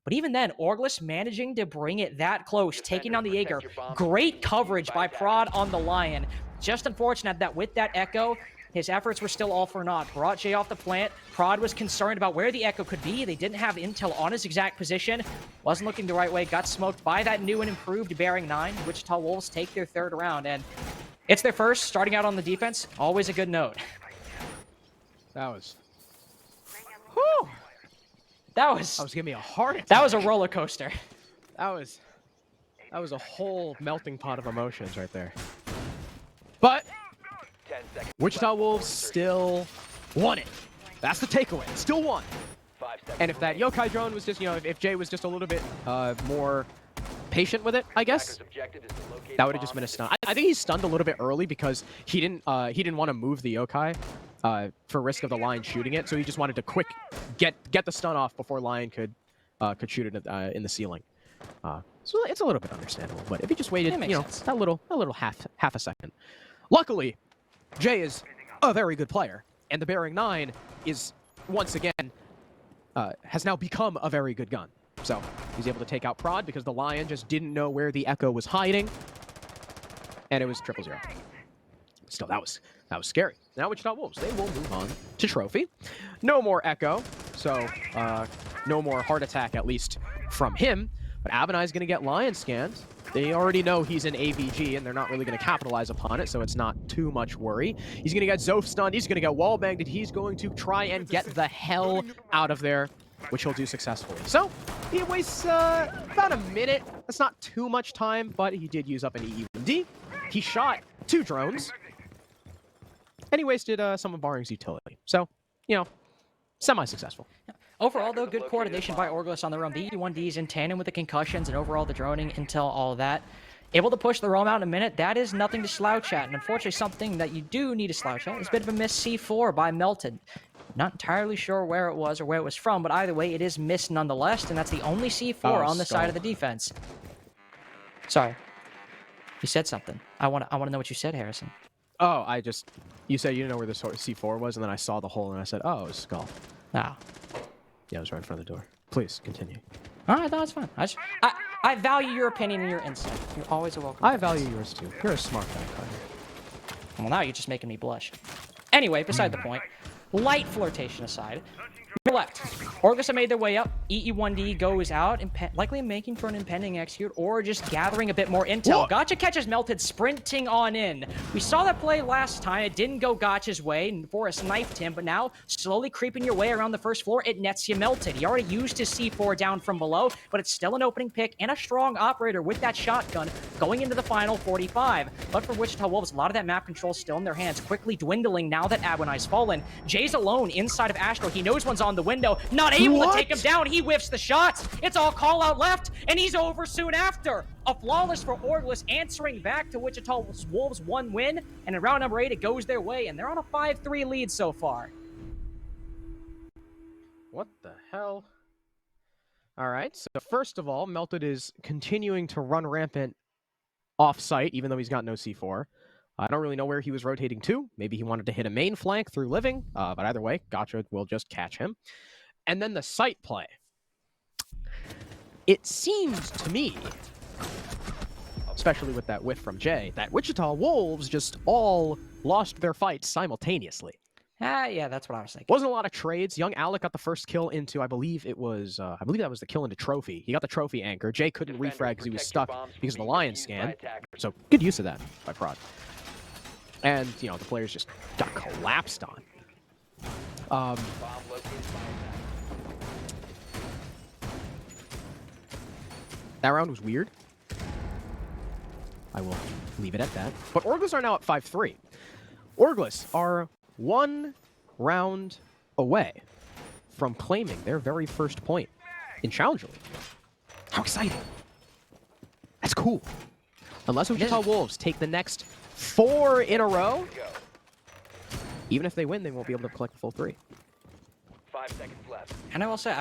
But even then, Orgless managing to bring it that close, taking on the Jaeger. Great coverage by Prod on the Lion. Just unfortunate that with that Echo, his efforts were still all for naught. Brought Jay off the plant. Prod was concerned about where the Echo could be. They didn't have intel on his exact position. Wasn't looking the right way. Got smoked by that new and improved Bearing 9. Wichita Wolves take their third round. And it's their first, starting out on the defense. Always a good note. That was... Whew! That was giving me a heart attack. That was a roller coaster. That was a whole melting pot of emotions right there. But Wichita Wolves still won it. That's the takeaway. Still won. And if that yokai drone was just, if Jay was just a little bit more patient with it, I guess, that would have just been a stun. I think he stunned a little bit early because he didn't want to move the yokai for risk of the Lion shooting it, so he just wanted to quick get the stun off before Lion could shoot it in the ceiling. So it's a little bit understandable, but if he just waited, that little half a second. Luckily, Jay is a very good player, and the Bearing 9 is once again has now become a very good gun. So he's able to take out Prod because the Lion just didn't know where the Echo was hiding, and it was 000. Still, that was scary. Now Wichita Wolves, they will move on to Trophy. No more Echo, so no more heart attack, at least from him. But Abanai's going to get Lion scanned. They already know he's in AVG, and they're not really going to capitalize upon it, so it's not too much worry. He's going to get Zof stunned. He's going to get wall banged, and he's going to try and get the hell out of there, which he'll do successfully. So he wastes about a minute. That's not too much time, but he did use up an E1D. He shot 2 drones, and he wasted some of Barring's utility. So, semi-successful. Overall, though, good coordination by Orgless on their own. The E1Ds in tandem with the concussions and overall the droning, intel, all of that. Able to push the roam out in a minute. That is nothing to slouch at. And unfortunately, something that you do need to slouch at is a bit of a missed C4 by Melted. Not entirely sure where it was or where it was from, but either way, it is missed nonetheless, and that's the only C4 on the side of the defense. Sorry. You said something. I want to know what you said, Harrison. Oh, you said you didn't know where the C4 was, and then I saw the hole, and I said, oh, it was Skull. Oh. Yeah, it was right in front of the door. Please, continue. All right, that's fine. I value your opinion and your insight. You're always a welcome. I value yours, too. You're a smart guy, Carter. Well, now you're just making me blush. Anyway, beside the point, light flirtation aside, left. Orgless have made their way up. EE1D goes out, likely making for an impending execute, or just gathering a bit more intel. Gotcha catches Melted sprinting on in. We saw that play last time. It didn't go Gotcha's way, and Forrest knifed him, but now, slowly creeping your way around the first floor, it nets you Melted. He already used his C4 down from below, but it's still an opening pick and a strong operator with that shotgun going into the final 45. But for Wichita Wolves, a lot of that map control still in their hands, quickly dwindling now that Abonai's fallen. Jay's alone inside of Astro. He knows one's on the window, not able to take him down. He whiffs the shots. It's all call out left, and he's over soon after. A flawless for Orgless, answering back to Wichita Wolves' 1 win, and in round number 8, it goes their way, and they're on a 5-3 lead so far. What the hell? All right, so first of all, Melted is continuing to run rampant off-site, even though he's got no C4. I don't really know where he was rotating to. Maybe he wanted to hit a main flank through living, but either way, Gotcha will just catch him. And then the site play. It seems to me, especially with that whiff from Jay, that Wichita Wolves just all lost their fights simultaneously. Yeah, that's what I was thinking. Wasn't a lot of trades. Young Alec got the first kill into, I believe that was the kill into Trophy. He got the Trophy anchor. Jay couldn't refrag because he was stuck because of the Lion scan. So good use of that by Prod. And, you know, the players just got collapsed on. That round was weird. I will leave it at that. But Orgless are now at 5-3. Orgless are 1 round away from claiming their very first point in Challenger League. How exciting. That's cool. Unless Wichita Wolves take the next 4 in a row, even if they win, they won't be able to collect the full 3. 5 seconds left. And I will say,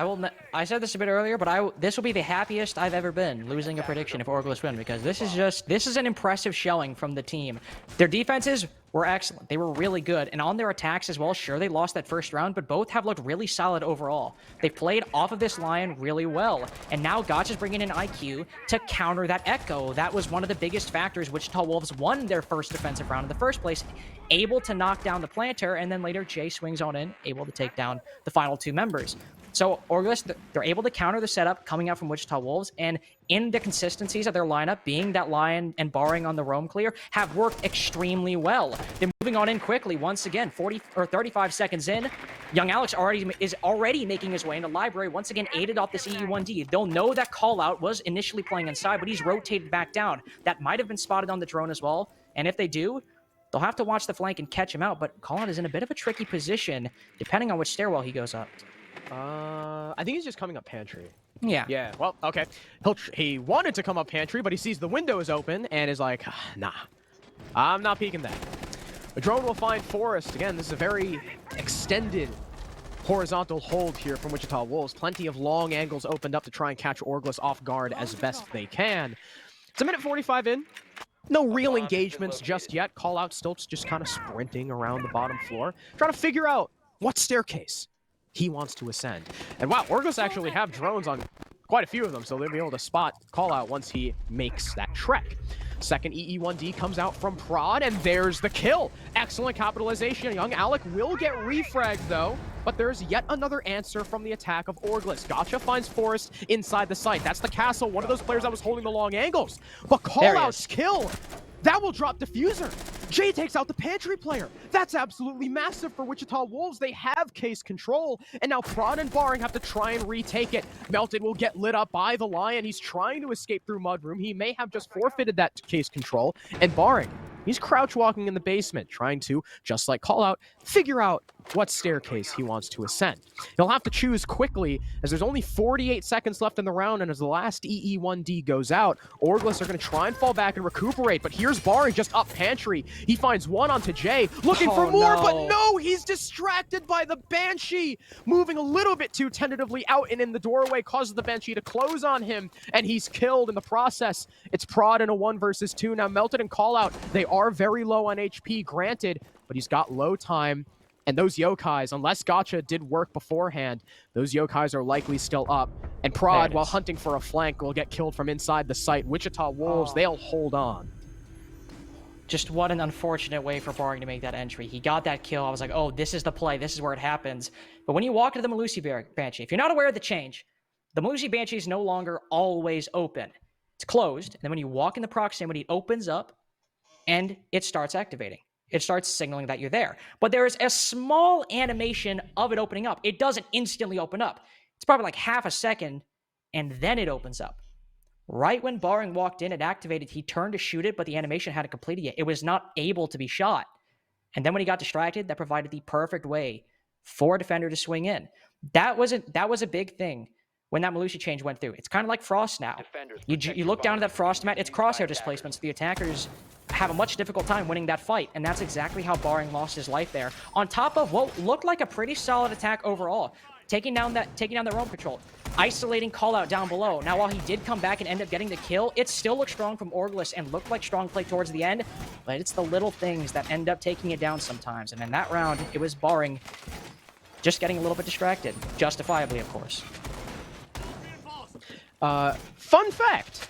I said this a bit earlier, but this will be the happiest I've ever been losing a prediction if Orgless win, because this is an impressive showing from the team. Their defenses were excellent. They were really good. And on their attacks as well, sure, they lost that first round, but both have looked really solid overall. They've played off of this Lion really well. And now Gotcha's bringing in IQ to counter that Echo. That was one of the biggest factors Wichita Wolves won their first defensive round in the first place, able to knock down the planter, and then later Jay swings on in, able to take down the final 2 members. So Orgless, they're able to counter the setup coming out from Wichita Wolves, and in the consistencies of their lineup, being that Lion and barring on the roam clear, have worked extremely well. They're moving on in quickly once again, 35 seconds in. Young Alex is already making his way into Library, once again aided off this EE1D. They'll know that Callout was initially playing inside, but he's rotated back down. That might have been spotted on the drone as well, and if they do, they'll have to watch the flank and catch him out, but Callout is in a bit of a tricky position, depending on which stairwell he goes up. I think he's just coming up pantry. Yeah. Yeah, well, okay. He wanted to come up pantry, but he sees the window is open and is like, nah, I'm not peeking that. The drone will find Forrest. Again, this is a very extended horizontal hold here from Wichita Wolves. Plenty of long angles opened up to try and catch Orgless off guard as best they can. It's a minute 45 in. No real engagements just yet. Callout still just kind of sprinting around the bottom floor, trying to figure out what staircase he wants to ascend. And wow, Orgless actually have drones on quite a few of them, so they'll be able to spot Callout once he makes that trek. Second EE1D comes out from Prod, and there's the kill. Excellent capitalization. Young Alec will get refragged, though, but there's yet another answer from the attack of Orgless. Gotcha finds Forrest inside the site. That's the castle, one of those players that was holding the long angles. But Callout's kill, that will drop Diffuser. Jay takes out the pantry player. That's absolutely massive for Wichita Wolves. They have case control, and now Prod and Barring have to try and retake it. Melted will get lit up by the Lion. He's trying to escape through Mudroom. He may have just forfeited that case control. And Barring, he's crouch walking in the basement, trying to, just like Callout, figure out what staircase he wants to ascend. He'll have to choose quickly, as there's only 48 seconds left in the round, and as the last EE1D goes out, Orgless are going to try and fall back and recuperate, but here's Barring just up pantry. He finds one onto Jay, looking for more, but no, he's distracted by the Banshee, moving a little bit too tentatively out and in the doorway, causes the Banshee to close on him, and he's killed in the process. It's Prod in a 1 versus 2. Now Melted and Callout, they are very low on HP, granted, but he's got low time. And those yokais, unless Gotcha did work beforehand, those yokais are likely still up. And Prod, while hunting for a flank, will get killed from inside the site. Wichita Wolves, they'll hold on. Just what an unfortunate way for Boring to make that entry. He got that kill. I was like, oh, this is the play. This is where it happens. But when you walk into the Melusi Banshee, if you're not aware of the change, the Melusi Banshee is no longer always open. It's closed. And then when you walk in the proximity, it opens up and it starts activating. It starts signaling that you're there. But there is a small animation of it opening up. It doesn't instantly open up. It's probably like half a second, and then it opens up. Right when Boring walked in, it activated. He turned to shoot it, but the animation hadn't completed yet. It was not able to be shot. And then when he got distracted, that provided the perfect way for a defender to swing in. That was a big thing when that Melusi change went through. It's kind of like Frost now. You look down at that Frost mat, it's crosshair displacement, so the attackers have a much difficult time winning that fight, and that's exactly how Boring lost his life there. On top of what looked like a pretty solid attack overall, taking down the roam control, isolating callout down below. Now, while he did come back and end up getting the kill, it still looked strong from Orgless and looked like strong play towards the end, but it's the little things that end up taking it down sometimes. And in that round, it was Boring just getting a little bit distracted, justifiably, of course. Fun fact.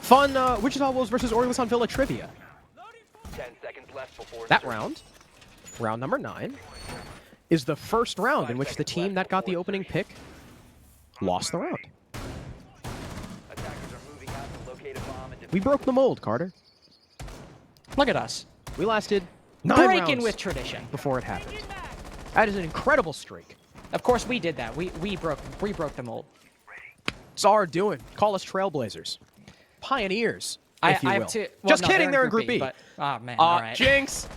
Fun Wichita Wolves versus Orgless on Villa trivia. 10 seconds left before That round number 9, is the first round in which the team that got the opening pick lost the round. Attackers are moving out to locate a bomb and We broke the mold, Carter. Look at us. We lasted 9 Breaking rounds with tradition. before it happened. That is an incredible streak. Of course, we did that. We broke the mold. It's our doing. Call us trailblazers. Pioneers, if you I will. have to. Well, Just no, kidding, they're in Group B. But, oh man, all right. Jinx!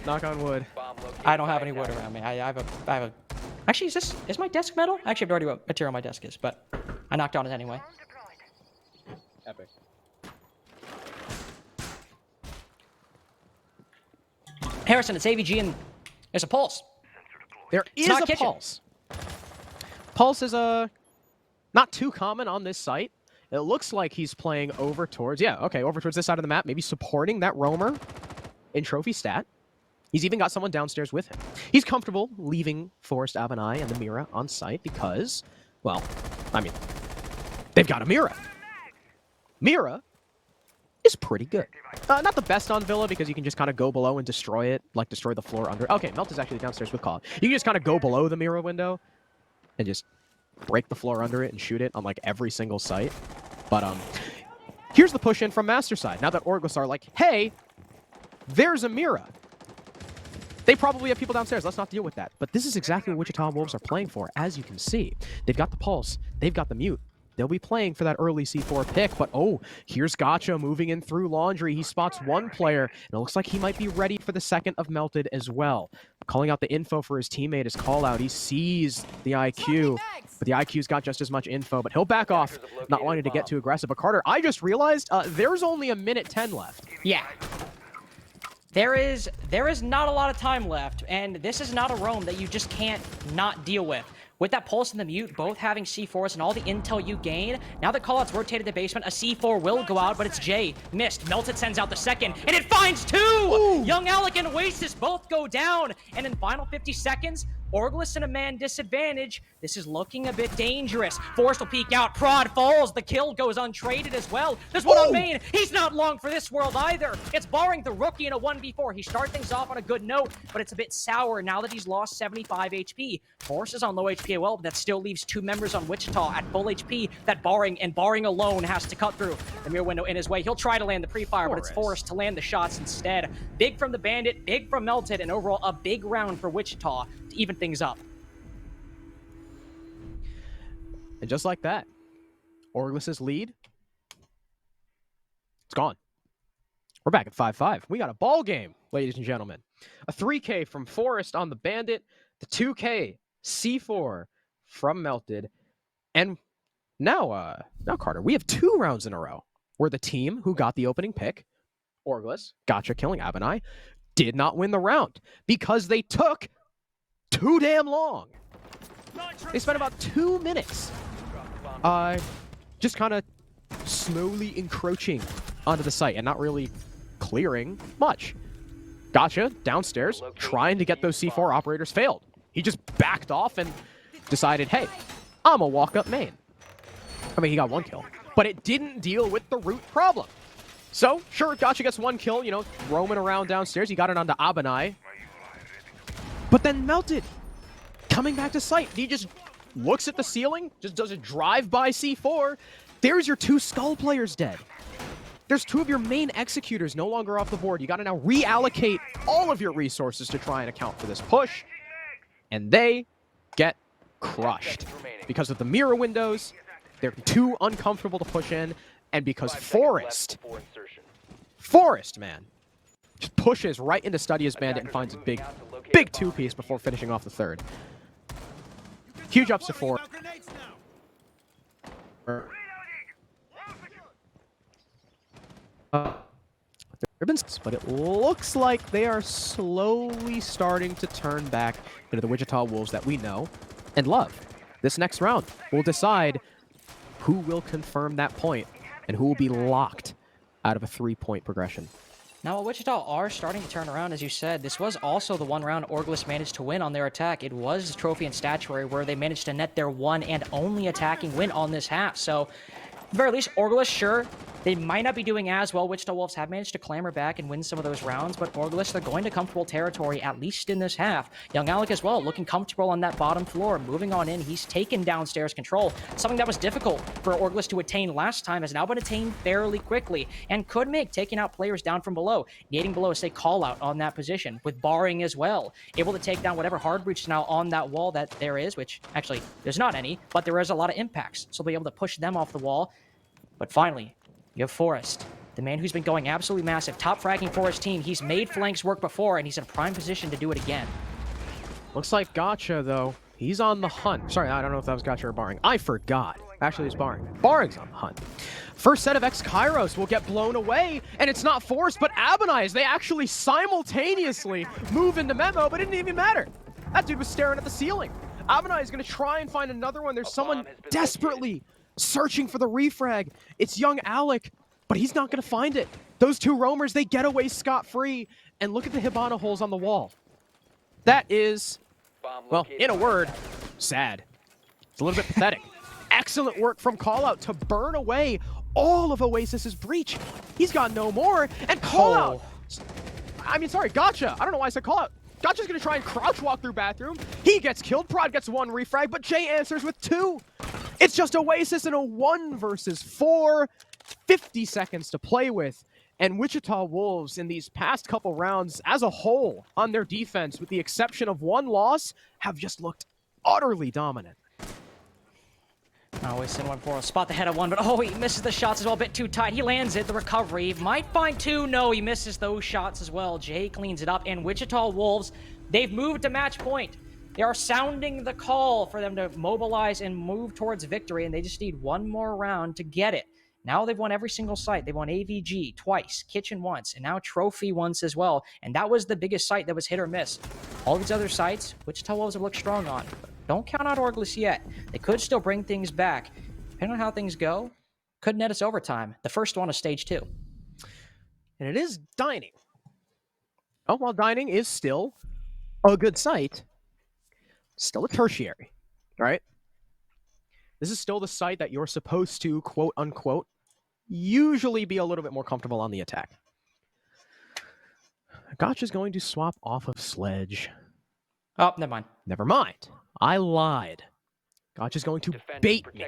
Knock on wood. bomb located. I don't have any wood around me. I have a. Actually, is my desk metal? I actually have no idea what material my desk is, but I knocked on it anyway. Epic. Harrison, it's AVG and there's a pulse. There is not a kitchen. pulse. Pulse is not too common on this site. It looks like he's playing over towards this side of the map, maybe supporting that roamer in trophy stat. He's even got someone downstairs with him. He's comfortable leaving Forrest, Abenai, and the Mira on site because, well, I mean, they've got a Mira. Mira is pretty good. Not the best on Villa because you can just kind of go below and destroy it, like destroy the floor under. Okay, Melt is actually downstairs with Call. You can just kind of go below the Mira window and just break the floor under it and shoot it on like every single site. But here's the push in from Master side. Now that Orgless are like, hey, there's a Mira. They probably have people downstairs. Let's not deal with that. But this is exactly what Wichita Wolves are playing for, as you can see. They've got the pulse. They've got the mute. They'll be playing for that early C4 pick. But, oh, here's Gotcha moving in through Laundry. He spots one player, and it looks like he might be ready for the second of Melted as well. Calling out the info for his teammate is call out. He sees the IQ, but the IQ's got just as much info. But he'll back off, not wanting to get too aggressive. But Carter, I just realized there's only a minute 10 left. Yeah. There is not a lot of time left, and this is not a roam that you just can't not deal with. With that pulse and the mute, both having C4s and all the intel you gain, now that callout's rotated the basement, a C4 will go out, but it's Jay. Missed. Melted sends out the second, and it finds 2! Ooh. Young Alec and Oasis both go down, and in final 50 seconds, Orgless in a man disadvantage. This is looking a bit dangerous. Forrest will peek out. Prod falls. The kill goes untraded as well. There's one on main. He's not long for this world either. It's Boring the rookie in a 1v4. He started things off on a good note, but it's a bit sour now that he's lost 75 HP. Forrest is on low HP as well, but that still leaves 2 members on Wichita at full HP that Boring alone has to cut through. The mirror window in his way. He'll try to land the pre-fire, but it's Forrest to land the shots instead. Big from the Bandit, big from Melted, and overall a big round for Wichita to even things up. And just like that, Orgless's lead, it's gone. We're back at 5-5. We got a ball game, ladies and gentlemen. A 3K from Forrest on the Bandit, the 2K C4 from Melted, and now Carter, we have 2 rounds in a row where the team who got the opening pick, Orgless, Gotcha killing Abenai, did not win the round because they took too damn long. They spent about 2 minutes just kind of slowly encroaching onto the site and not really clearing much. Gotcha, downstairs, trying to get those C4 operators failed. He just backed off and decided, hey, I'm a walk-up main. I mean, he got 1 kill, but it didn't deal with the root problem. So, sure, Gotcha gets one kill, you know, roaming around downstairs. He got it onto Abanai. But then melted. Coming back to site. He just looks at the ceiling, just does a drive-by C4. There's your 2 Skull players dead. There's 2 of your main executors no longer off the board. You got to now reallocate all of your resources to try and account for this push. And they get crushed. Because of the mirror windows, they're too uncomfortable to push in. And because Forrest, man, just pushes right into Studious Bandit and finds a big 2-piece before finishing off the third. Huge ups to 4. But it looks like they are slowly starting to turn back into the Wichita Wolves that we know and love. This next round will decide who will confirm that point and who will be locked out of a 3-point progression. Now, while Wichita are starting to turn around, as you said, this was also the one round Orgless managed to win on their attack. It was Trophy and Statuary where they managed to net their one and only attacking win on this half. So, at the very least, Orgless, sure, they might not be doing as well. Wichita Wolves have managed to clamber back and win some of those rounds, but Orgless, they're going to comfortable territory, at least in this half. Young Alec as well, looking comfortable on that bottom floor, moving on in. He's taken downstairs control. Something that was difficult for Orgless to attain last time has now been attained fairly quickly, and could make taking out players down from below. Needing below, say, call out on that position, with barring as well. Able to take down whatever hard breach now on that wall that there is, which actually, there's not any, but there is a lot of impacts, so they'll be able to push them off the wall. But finally, you have Forrest, the man who's been going absolutely massive. Top fragging for his team. He's made flanks work before, and he's in a prime position to do it again. Looks like Gotcha, though. He's on the hunt. Sorry, I don't know if that was Gotcha or Barring. I forgot. Actually, it's Barring. Barring's on the hunt. First set of X-Kairos will get blown away, and it's not Forrest, but Abanai. They actually simultaneously move into Memo, but it didn't even matter. That dude was staring at the ceiling. Abanai is going to try and find another one. There's someone desperately searching for the refrag. It's young Alec, but he's not going to find it. Those 2 roamers, they get away scot-free. And look at the Hibana holes on the wall. That is, well, in a word, sad. It's a little bit pathetic. Excellent work from Callout to burn away all of Oasis's breach. He's got no more. And Callout, I mean, sorry, Gotcha. I don't know why I said Callout. Gotcha's going to try and crouch walk through bathroom. He gets killed. Prod gets 1 refrag, but Jay answers with 2. It's just Oasis in a 1 versus 4. 50 seconds to play with. And Wichita Wolves in these past couple rounds as a whole on their defense, with the exception of 1 loss, have just looked utterly dominant. Always in 1-4. Spot the head of 1, but oh, he misses the shots as well. A bit too tight. He lands it. The recovery. Might find 2. No, he misses those shots as well. Jay cleans it up. And Wichita Wolves, they've moved to match point. They are sounding the call for them to mobilize and move towards victory, and they just need 1 more round to get it. Now they've won every single site. They've won AVG twice, Kitchen once, and now Trophy once as well. And that was the biggest site that was hit or miss. All these other sites, Wichita Wolves have looked strong on. But don't count out Orgless yet. They could still bring things back. Depending on how things go, could net us overtime. The first one is stage 2. And it is Dining. Oh, well, Dining is still a good site. Still a tertiary, right? This is still the site that you're supposed to, quote unquote, usually be a little bit more comfortable on the attack. Gotcha's going to swap off of Sledge. Oh, never mind. Never mind. I lied. Gotcha's going to bait me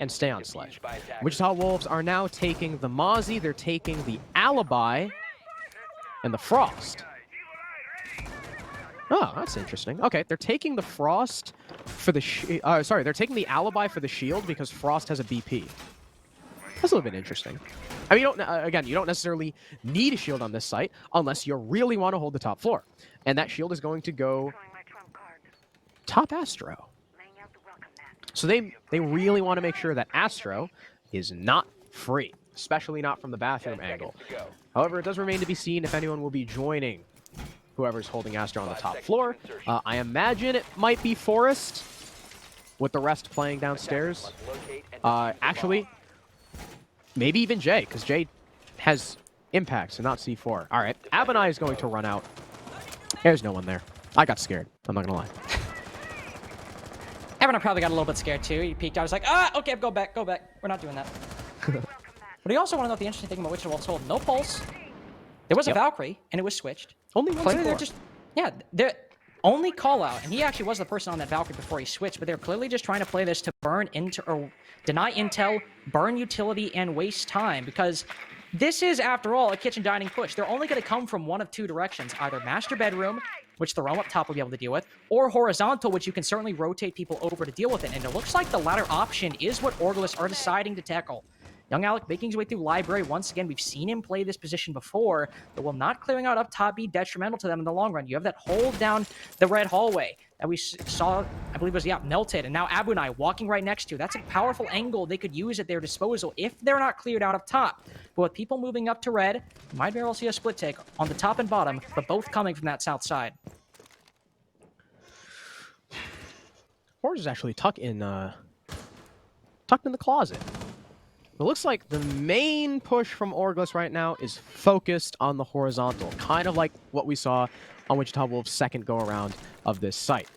and stay on Sledge. Wichita Wolves are now taking the Mozzie, they're taking the Alibi, and the Frost. Oh, that's interesting. Okay, they're taking the Frost for the they're taking the Alibi for the shield because Frost has a BP. That's a little bit interesting. I mean, you don't necessarily need a shield on this site unless you really want to hold the top floor. And that shield is going to go top Astro. So they really want to make sure that Astro is not free, especially not from the bathroom angle. However, it does remain to be seen if anyone will be joining whoever's holding Astro on the top floor. I imagine it might be Forrest, with the rest playing downstairs. Actually, maybe even Jay, because Jay has impacts and not C4. All right, Abanai is going to run out. There's no one there. I got scared. I'm not going to lie. Abanai probably got a little bit scared too. He peeked out. I was like, okay, go back. We're not doing that. But you also want to know the interesting thing about Wichita Wolves hold. No pulse. There was a Valkyrie, and it was switched. Only one Clearly, they're support. just... Yeah, they're... Only call out, and he actually was the person on that Valkyrie before he switched, but they're clearly just trying to play this to burn or deny intel, burn utility, and waste time, because this is, after all, a kitchen dining push. They're only going to come from one of two directions, either master bedroom, which the roam up top will be able to deal with, or horizontal, which you can certainly rotate people over to deal with it, and it looks like the latter option is what Orgless are deciding to tackle. Young Alec making his way through library. Once again, we've seen him play this position before, but will not clearing out up top be detrimental to them in the long run. You have that hold down the red hallway that we saw, I believe was, melted, and now Abunai walking right next to. That's a powerful angle they could use at their disposal if they're not cleared out up top. But with people moving up to red, you might very well see a split take on the top and bottom, but both coming from that south side. Horse is actually tucked in the closet. It looks like the main push from Orgless right now is focused on the horizontal, kind of like what we saw on Wichita Wolves' second go-around of this site.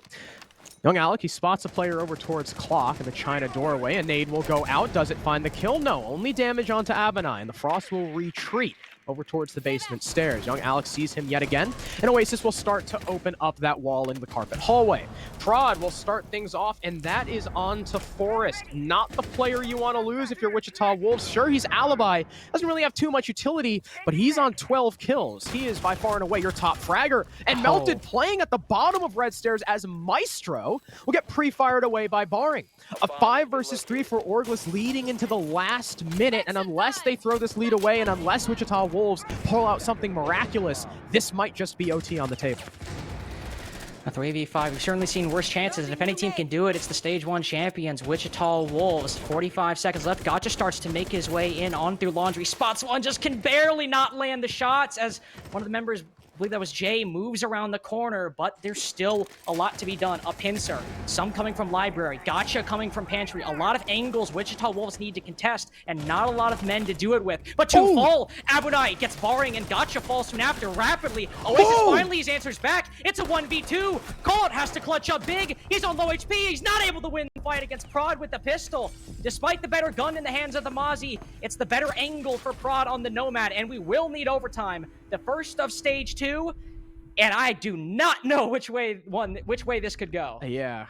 Young Alec, he spots a player over towards Clock in the China doorway. A nade will go out. Does it find the kill? No. Only damage onto Abunai, and the Frost will retreat over towards the basement stairs. Young Alex sees him yet again, and Oasis will start to open up that wall in the carpet hallway. Prod will start things off, and that is on to Forrest. Not the player you want to lose if you're Wichita Wolves. Sure, he's Alibi. Doesn't really have too much utility, but he's on 12 kills. He is by far and away your top fragger. And Melted playing at the bottom of red stairs as Maestro will get pre-fired away by Barring. A 5 versus 3 for Orgless leading into the last minute, and unless they throw this lead away, and unless Wichita Wolves pull out something miraculous, this might just be OT on the table. A 3v5, we've certainly seen worse chances, and if any team can do it, it's the Stage 1 champions, Wichita Wolves. 45 seconds left. Gotcha starts to make his way in on through Laundry. Spots one, just can barely not land the shots as one of the members, I believe that was Jay, moves around the corner, but there's still a lot to be done. A pincer, some coming from library, Gotcha coming from pantry. A lot of angles Wichita Wolves need to contest, and not a lot of men to do it with. But to fall, Abunai gets Barring, and Gotcha falls soon after rapidly. Oasis finally his answers back. It's a 1v2. Colt has to clutch up big. He's on low HP. He's not able to win the fight against Prod with the pistol. Despite the better gun in the hands of the Mozzie, it's the better angle for Prod on the Nomad, and we will need overtime. The first of stage 2, and I do not know which way this could go. Yeah.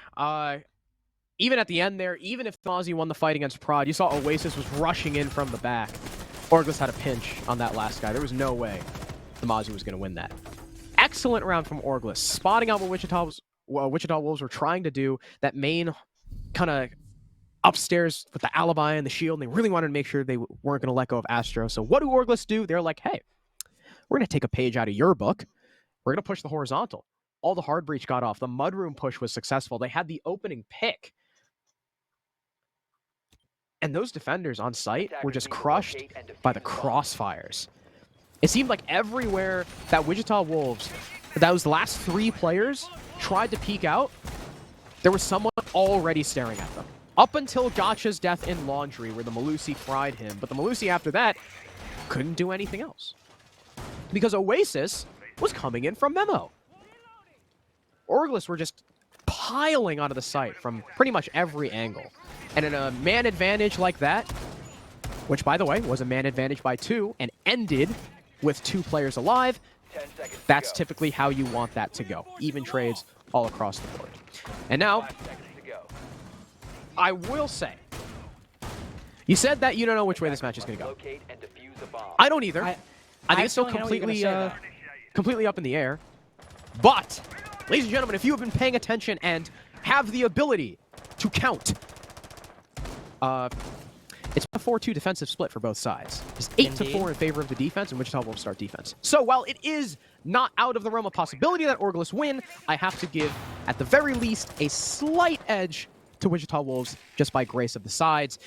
Even at the end there, even if Mozzie won the fight against Prod, you saw Oasis was rushing in from the back. Orgless had a pinch on that last guy. There was no way the Mozzie was going to win that. Excellent round from Orgless, spotting out what Wichita Wolves were trying to do, that main kind of upstairs with the alibi and the shield, and they really wanted to make sure they weren't going to let go of Astro. So what do Orgless do? They're like, hey, we're going to take a page out of your book. We're going to push the horizontal. All the hard breach got off. The mudroom push was successful. They had the opening pick. And those defenders on site were just crushed by the crossfires. It seemed like everywhere that Wichita Wolves, those last 3 players, tried to peek out, there was someone already staring at them. Up until Gotcha's death in Laundry, where the Malusi fried him. But the Malusi after that couldn't do anything else, because Oasis was coming in from Memo. Orgless were just piling onto the site from pretty much every angle. And in a man advantage like that, which, by the way, was a man advantage by 2 and ended with 2 players alive, that's typically how you want that to go. Even trades all across the board. And now, I will say, you said that you don't know which way this match is going to go. I don't either. I think it's still completely up in the air. But, ladies and gentlemen, if you have been paying attention and have the ability to count, it's a 4-2 defensive split for both sides. It's 8-4 in favor of the defense, and Wichita will start defense. So while it is not out of the realm of possibility that Orgless win, I have to give, at the very least, a slight edge to Wichita Wolves just by grace of the sides,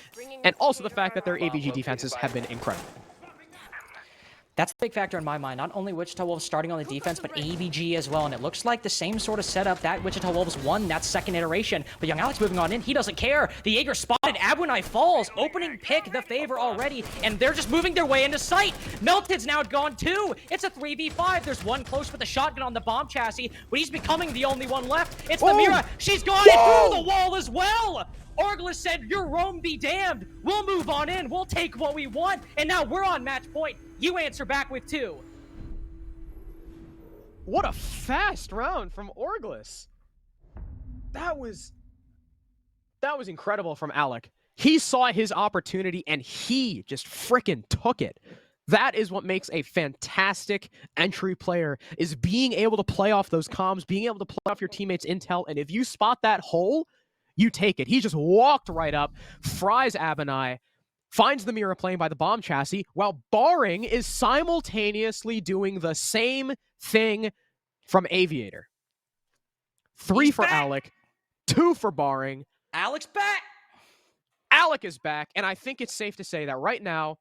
and also the fact that their AVG defenses have been incredible. That's a big factor in my mind. Not only Wichita Wolves starting on the defense, but AVG as well. And it looks like the same sort of setup that Wichita Wolves won that second iteration. But Young Alex moving on in. He doesn't care. The Jaeger spotting spotted. Abunai falls. Opening pick the favor already, and they're just moving their way into sight. Melted's now gone too. It's a 3v5. There's one close with a shotgun on the bomb chassis, but he's becoming the only one left. It's Namira. She's gone in through the wall as well. Orgless said, your Rome be damned. We'll move on in. We'll take what we want. And now we're on match point. You answer back with 2. What a fast round from Orgless. That was incredible from Alec. He saw his opportunity and he just frickin' took it. That is what makes a fantastic entry player, is being able to play off those comms, being able to play off your teammates' intel, and if you spot that hole, you take it. He just walked right up, fries Abunai, finds the mirror playing by the bomb chassis, while Barring is simultaneously doing the same thing from Aviator. 3 He's for back. Alec, 2 for Barring. Alex back. Alec is back, and I think it's safe to say that right now,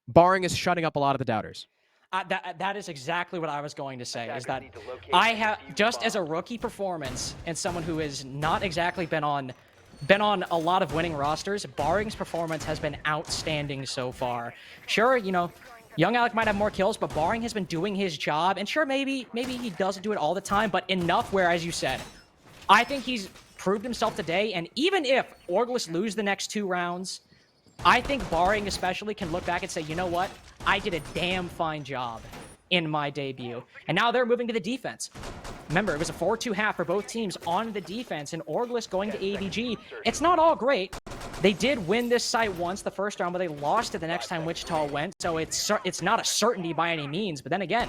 Barring is shutting up a lot of the doubters. That is exactly what I was going to say, is that Attackers need to locate I and have, defuse just the as a bomb. rookie performance and someone who has not exactly been on a lot of winning rosters, Barring's performance has been outstanding so far. Sure, you know, young Alec might have more kills, but Barring has been doing his job, and sure, maybe he doesn't do it all the time, but enough where, as you said, I think he's proved himself today, and even if Orgless lose the next 2 rounds, I think Barring especially can look back and say, you know what? I did a damn fine job in my debut. And now they're moving to the defense. Remember, it was a 4-2 half for both teams on the defense, and Orgless going to AVG. It's not all great. They did win this site once the first round, but they lost it the next time Wichita went, so it's not a certainty by any means. But then again,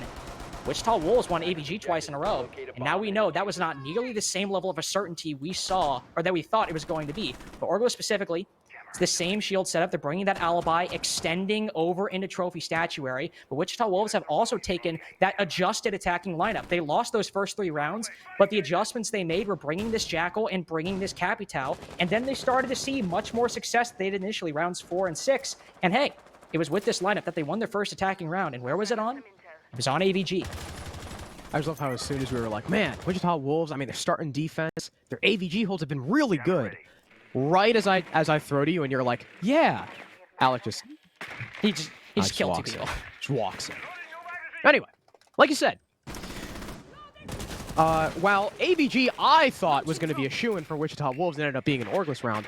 Wichita Wolves won AVG twice in a row, and now we know that was not nearly the same level of a certainty we saw, or that we thought it was going to be. But Orgless specifically, it's the same shield setup. They're bringing that alibi, extending over into trophy statuary. But Wichita Wolves have also taken that adjusted attacking lineup. They lost those first 3 rounds, but the adjustments they made were bringing this Jackal and bringing this Capital. And then they started to see much more success than they did initially, rounds 4 and 6. And hey, it was with this lineup that they won their first attacking round. And where was it on? It was on AVG. I just love how as soon as we were like, man, Wichita Wolves, I mean, they're starting defense. Their AVG holds have been really good. Right as I throw to you and you're like, yeah. Alec just He just killed 2 walks people. in. Just walks in. Anyway, like you said, while AVG I thought was going to be a shoo-in for Wichita Wolves, it ended up being an Orgless round.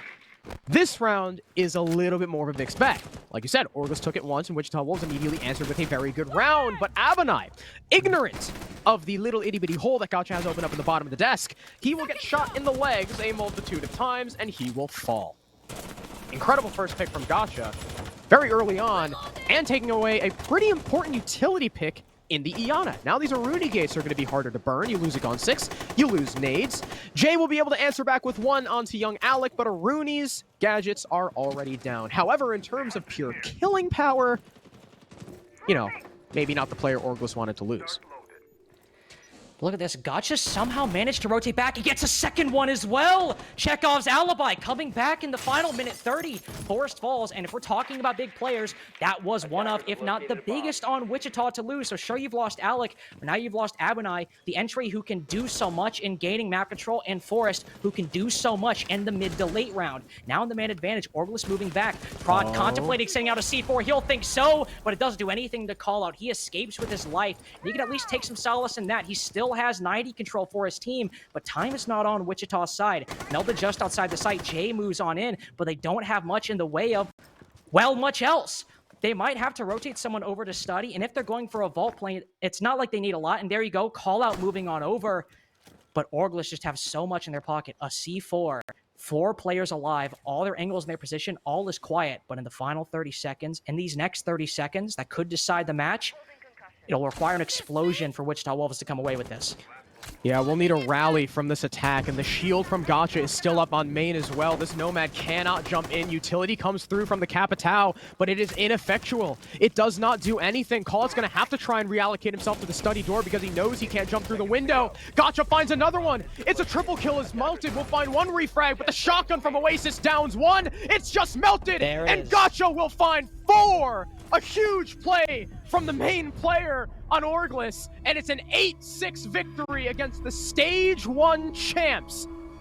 This round is a little bit more of a mixed bag. Like you said, Orgless took it once, and Wichita Wolves immediately answered with a very good round. But Abunai, ignorant of the little itty-bitty hole that Gotcha has opened up in the bottom of the desk, he will get shot in the legs a multitude of times, and he will fall. Incredible first pick from Gotcha, very early on, and taking away a pretty important utility pick in the Iana. Now these Aruni gates are going to be harder to burn. You lose a Gon 6, you lose nades. Jay will be able to answer back with 1 onto young Alec, but Aruni's gadgets are already down. However, in terms of pure killing power, you know, maybe not the player Orgless wanted to lose. Look at this. Gotcha somehow managed to rotate back. He gets a second one as well. Chekhov's alibi coming back in the final minute 30. Forest falls, and if we're talking about big players, that was one of, if not the biggest on Wichita to lose. So sure, you've lost Alec, but now you've lost Abunai, the entry who can do so much in gaining map control, and Forest, who can do so much in the mid to late round. Now in the man advantage, Orgless moving back. Prod contemplating sending out a C4. He'll think so, but it doesn't do anything to call out. He escapes with his life. And he can at least take some solace in that. He still has 90 control for his team, but time is not on Wichita's side. Melda just outside the site. Jay moves on in, but they don't have much in the way of, well, much else. They might have to rotate someone over to study, and if they're going for a vault plane, it's not like they need a lot, and there you go, call out moving on over. But Orgless just have so much in their pocket. A C4, 4 players alive, all their angles in their position, all is quiet, but in the final 30 seconds, in these next 30 seconds that could decide the match, it'll require an explosion for Wichita Wolves to come away with this. Yeah, we'll need a rally from this attack, and the shield from Gotcha is still up on main as well. This Nomad cannot jump in. Utility comes through from the Capitao, but it is ineffectual. It does not do anything. Collett's going to have to try and reallocate himself to the study door because he knows he can't jump through the window. Gotcha finds another one. It's a triple kill as Melted will find 1 refrag, but the shotgun from Oasis downs 1. It's just Melted, There it and is. Gotcha will find 4. A huge play from the main player on Orgless, and it's an 8-6 victory against the Stage 1 champs.